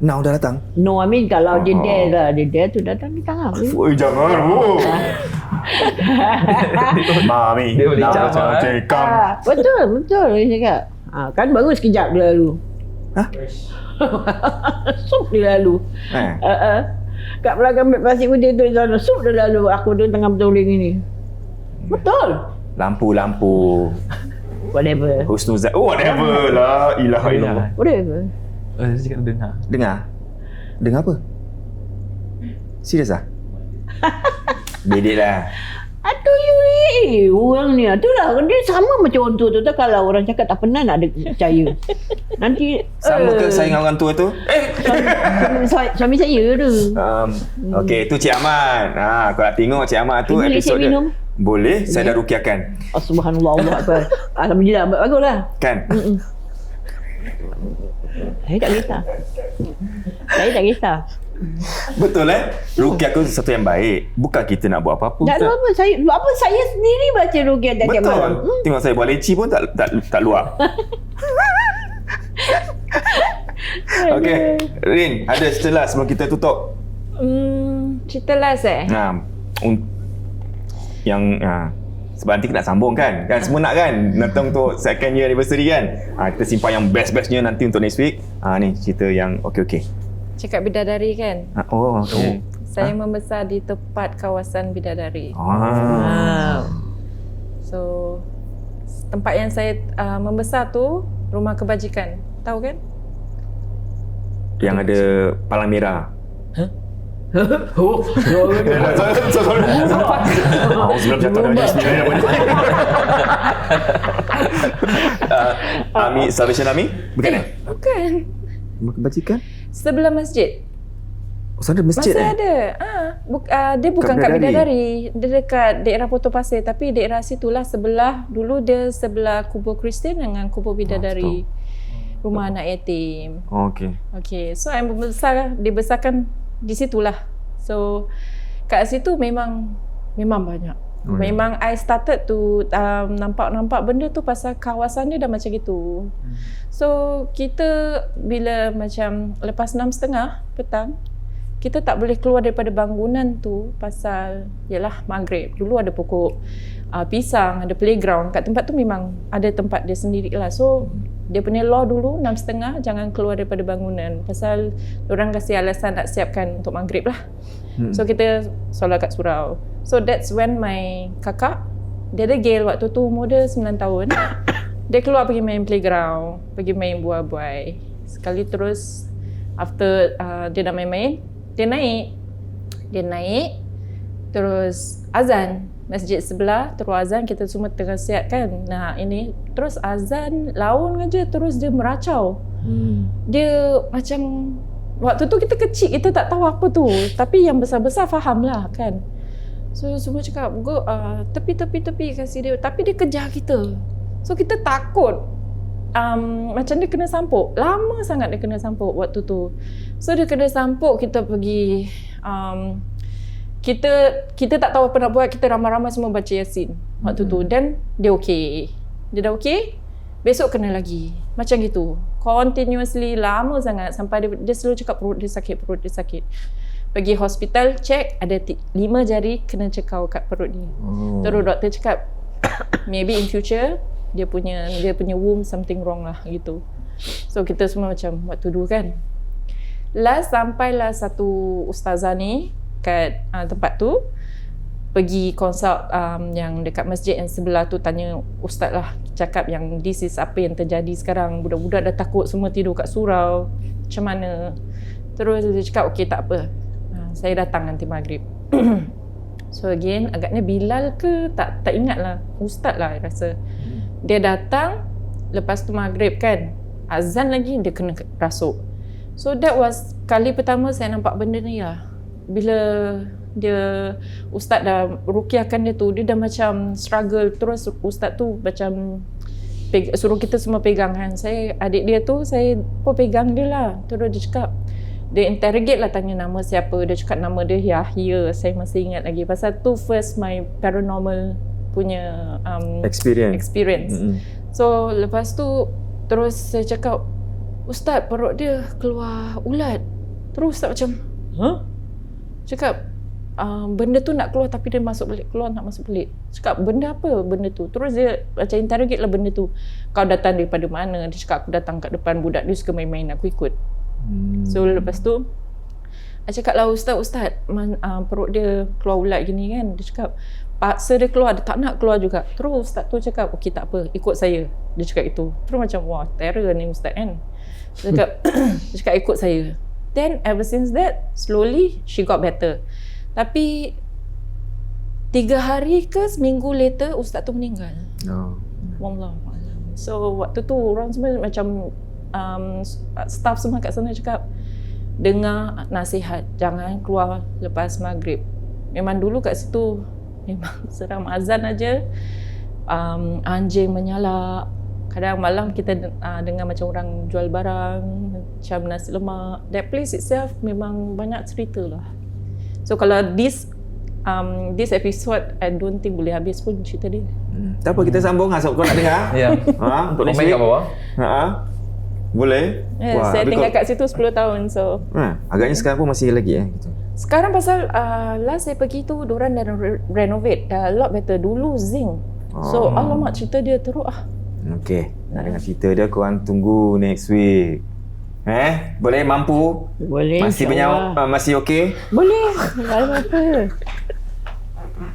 Now dah datang. No, I mean kalau dia dare lah. Dia dare tu datang lah. Jangan. Mami. Dia boleh cabar. Cekam. Betul dia cakap. Kan baru sekejap dia lalu. Sup dia lalu. Kat belakang pasir putih tu sana, sup dia lalu. Aku tu tengah bertoleng ini. Betul. Lampu. Whatever. Husnuzan. Oh, whatever. La ilaha illallah. Whatever. Saya cakap dengar. Dengar apa? Serius ah? Bedek lah. Aduh you ni. Orang ni. Itulah. Dia sama macam orang tua tu. Kalau orang cakap tak pernah nak ada percaya. Nanti. Sama ke saya dengan orang tua tu? Suami saya tu. Okey, tu Cik Ahmad. Kau nak tengok Cik Ahmad tu Boleh episod saya minum? Boleh, saya dah rukiahkan. Subhanallah. Allah Akbar. Alhamdulillah. Baguslah. Kan? Saya tak kisah. Saya tak kisah. Betul rukiah tu sesuatu yang baik. Bukan kita nak buat apa-apa. Tak ada apa. Saya sendiri baca rukiah tiap malam. Betul. Tengok saya buat leci pun tak luar. Okey, Rin, ada cerita sebelum kita tutup. Cerita last Sebab nanti kita nak sambung kan semua nak kan datang untuk second year anniversary kan. Kita simpan yang best-bestnya nanti untuk next week. Ni cerita yang okey. Cakap bidadari kan? Okey. Saya membesar di tempat kawasan bidadari. So tempat yang saya membesar tu rumah kebajikan. Tahu kan? Yang ada palang merah. Ami Salvation Army? Bukan Bukan. Rumah kebajikan? Sebelah masjid. Sana ada masjid Masih ada. Dia bukan kat Bidadari. Dia dekat daerah Potong Pasir. Tapi daerah situlah dulu dia sebelah kubur Kristian dengan kubur Bidadari. Rumah anak yatim. Okay. So I'm dibesarkan di situlah. So kat situ memang banyak. Memang I started to nampak benda tu pasal kawasan dia dah macam gitu. So kita bila macam lepas 6:30 petang, kita tak boleh keluar daripada bangunan tu pasal yalah maghrib. Dulu ada pokok pisang, ada playground. Kat tempat tu memang ada tempat dia sendiri lah. So dia punya law dulu 6:30 jangan keluar daripada bangunan pasal orang kasih alasan nak siapkan untuk maghrib lah. So kita solat kat surau. So that's when my kakak, dia degil waktu tu umur dia 9 tahun. Dia keluar pergi main playground, pergi main buai-buai. Sekali terus after dia dah main-main, dia naik terus azan masjid sebelah, terus azan kita semua tengah siap kan. Ini terus azan laun aja terus dia meracau. Dia macam waktu tu kita kecil, kita tak tahu apa tu. Tapi yang besar-besar faham lah kan. So semua cakap, go tepi kasih dia. Tapi dia kejar kita. So kita takut. Macam dia kena sampuk. Lama sangat dia kena sampuk waktu tu. So dia kena sampuk, kita pergi. Kita tak tahu apa nak buat. Kita ramai-ramai semua baca Yasin waktu tu. Dan dia okey. Dia dah okey. Besok kena lagi. Macam gitu. Continuously lama sangat sampai dia selalu cakap perut dia sakit. Pergi hospital, check ada 5 jari kena cekau kat perut dia. Terus doktor cakap maybe in future dia punya womb something wrong lah gitu. So kita semua macam what to do kan. Last sampailah satu ustazah ni kat tempat tu. Pergi consult yang dekat masjid yang sebelah tu, tanya ustaz lah, cakap yang this is apa yang terjadi sekarang, budak-budak dah takut semua tidur kat surau, macam mana. Terus dia cakap okey tak apa, saya datang nanti maghrib. So again agaknya Bilal ke tak ingat lah, ustaz lah rasa. Dia datang lepas tu maghrib kan, azan lagi dia kena rasuk. So that was kali pertama saya nampak benda ni lah. Bila dia ustaz dah rukiahkan dia tu, dia dah macam struggle. Terus ustaz tu macam suruh kita semua pegang kan. Adik dia tu saya pun pegang dia lah. Terus dia cakap, dia interrogate lah, tanya nama siapa. Dia cakap nama dia Yahya. Saya masih ingat lagi pasal tu first my paranormal punya experience. So lepas tu terus saya cakap, ustaz perut dia keluar ulat. Terus ustaz macam cakap benda tu nak keluar tapi dia masuk balik, keluar nak masuk balik. Cakap benda apa benda tu? Terus dia macam interrogate lah benda tu. Kau datang daripada mana? Dia cakap aku datang kat depan, budak dia suka main-main, aku ikut. So lepas tu I cakap lah, Ustaz perut dia keluar ulat gini kan. Dia cakap paksa dia keluar, dia tak nak keluar juga. Terus Ustaz tu cakap, okey tak apa, ikut saya. Dia cakap itu. Terus macam wah, terror ni Ustaz kan. Dia cakap, dia cakap ikut saya. Then ever since that, slowly she got better. Tapi 3 hari ke seminggu later Ustaz tu meninggal. Wallahualam. So waktu tu orang semua macam staff semua kat sana cakap, dengar nasihat, jangan keluar lepas maghrib. Memang dulu kat situ memang seram, azan aja anjing menyalak. Kadang malam kita dengar macam orang jual barang macam nasi lemak. That place itself memang banyak cerita lah. So kalau this episode I don't think boleh habis pun cerita dia. Tak apa, kita sambung Hasab, kau nak dengar? Ya. Untuk Komen next week. kat bawah. Boleh? Saya tinggal kat situ 10 tahun so. Agaknya sekarang pun masih lagi gitu. Sekarang pasal last saya pergi tu diorang dah renovate, dah a lot better. Dulu zinc. So alamak cerita dia teruk Okey, nak dengar cerita dia, korang tunggu next week. Boleh, mampu? Boleh. Masih insyaAllah. banyak, masih okey? Boleh. Tak ada apa-apa.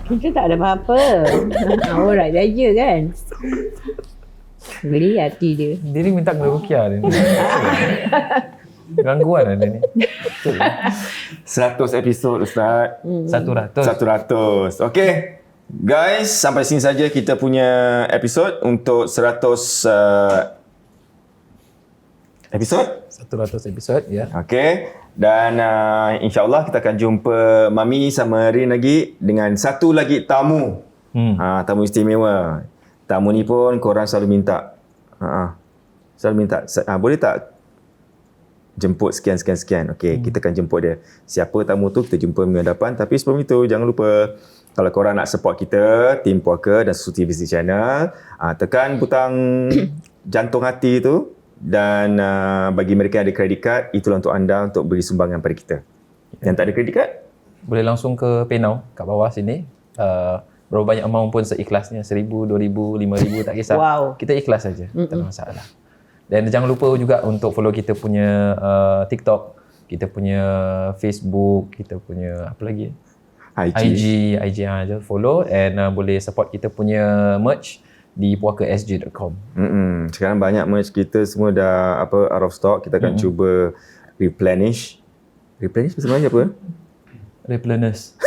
Kita tak ada apa-apa. Orang saja kan. Beri hati dia. Dia ni minta kena rukiah dia ni. Gangguan ada ni. 100 episod Ustaz. 100. 100. Okey. Guys, sampai sini saja kita punya episod untuk 100 episod. 100 episod ya. Okey. Dan insya-Allah kita akan jumpa Mami sama Rin lagi dengan satu lagi tamu. Tamu istimewa. Tamu ni pun korang selalu minta. Selalu minta. Boleh tak jemput sekian. Okey, kita akan jemput dia. Siapa tamu tu kita jumpa minggu depan. Tapi sebelum itu jangan lupa, kalau korang nak support kita, Tim Puaka dan Susu TVC Channel, tekan butang jantung hati tu. Dan bagi mereka yang ada kredit card, itulah untuk anda untuk beri sumbangan pada kita. Yang tak ada kredit card, Boleh langsung ke PayNow kat bawah sini. Berapa banyak amount pun seikhlasnya, 1,000, 2,000, 5,000 tak kisah. Wow. Kita ikhlas saja, tak ada masalah. Dan jangan lupa juga untuk follow kita punya TikTok, kita punya Facebook, kita punya apa lagi? IG aja follow, and boleh support kita punya merch di puakasg.com. Sekarang banyak merch kita semua dah out of stock. Kita akan cuba replenish. Replenish sebenarnya apa? Replenish.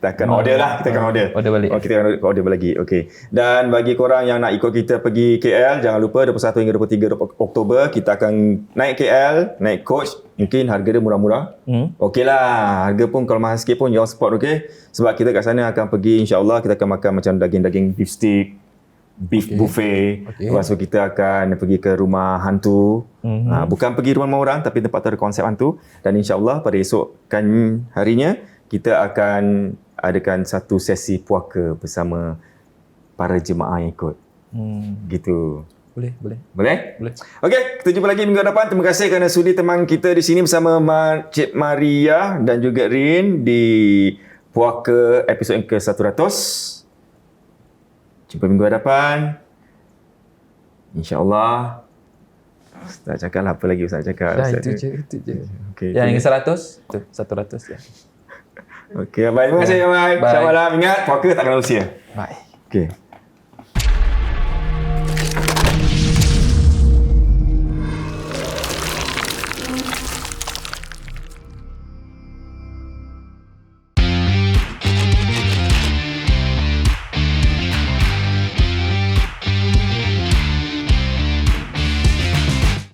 Kita akan order lah. Kita akan order. Order balik. Kita akan order lagi. Okey. Dan bagi korang yang nak ikut kita pergi KL, jangan lupa 21 hingga 23 Oktober kita akan naik KL, naik coach. Mungkin harga dia murah-murah. Okey lah. Harga pun kalau mahal sikit pun, you all support, okey? Sebab kita kat sana akan pergi, insya-Allah kita akan makan macam daging-daging beef stick, beef buffet. Lepas tu kita akan pergi ke rumah hantu. Bukan pergi rumah orang, tapi tempat tu ada konsep hantu. Dan insya-Allah pada esokan harinya kita akan adakan satu sesi puaka bersama para jemaah yang ikut. Gitu. Boleh? Okey, kita jumpa lagi minggu depan. Terima kasih kerana sudi teman kita di sini bersama Cik Maria dan juga Rin di puaka episod yang ke-100. Jumpa minggu depan. InsyaAllah. Ustaz cakap lah, apa lagi Ustaz cakap? Itu je. Okay, yang 100, tu 100 ya. Okey, baik. Terima kasih, Abang. Selamat malam. Ingat, puaka tak kenal usia. Bye. Okey.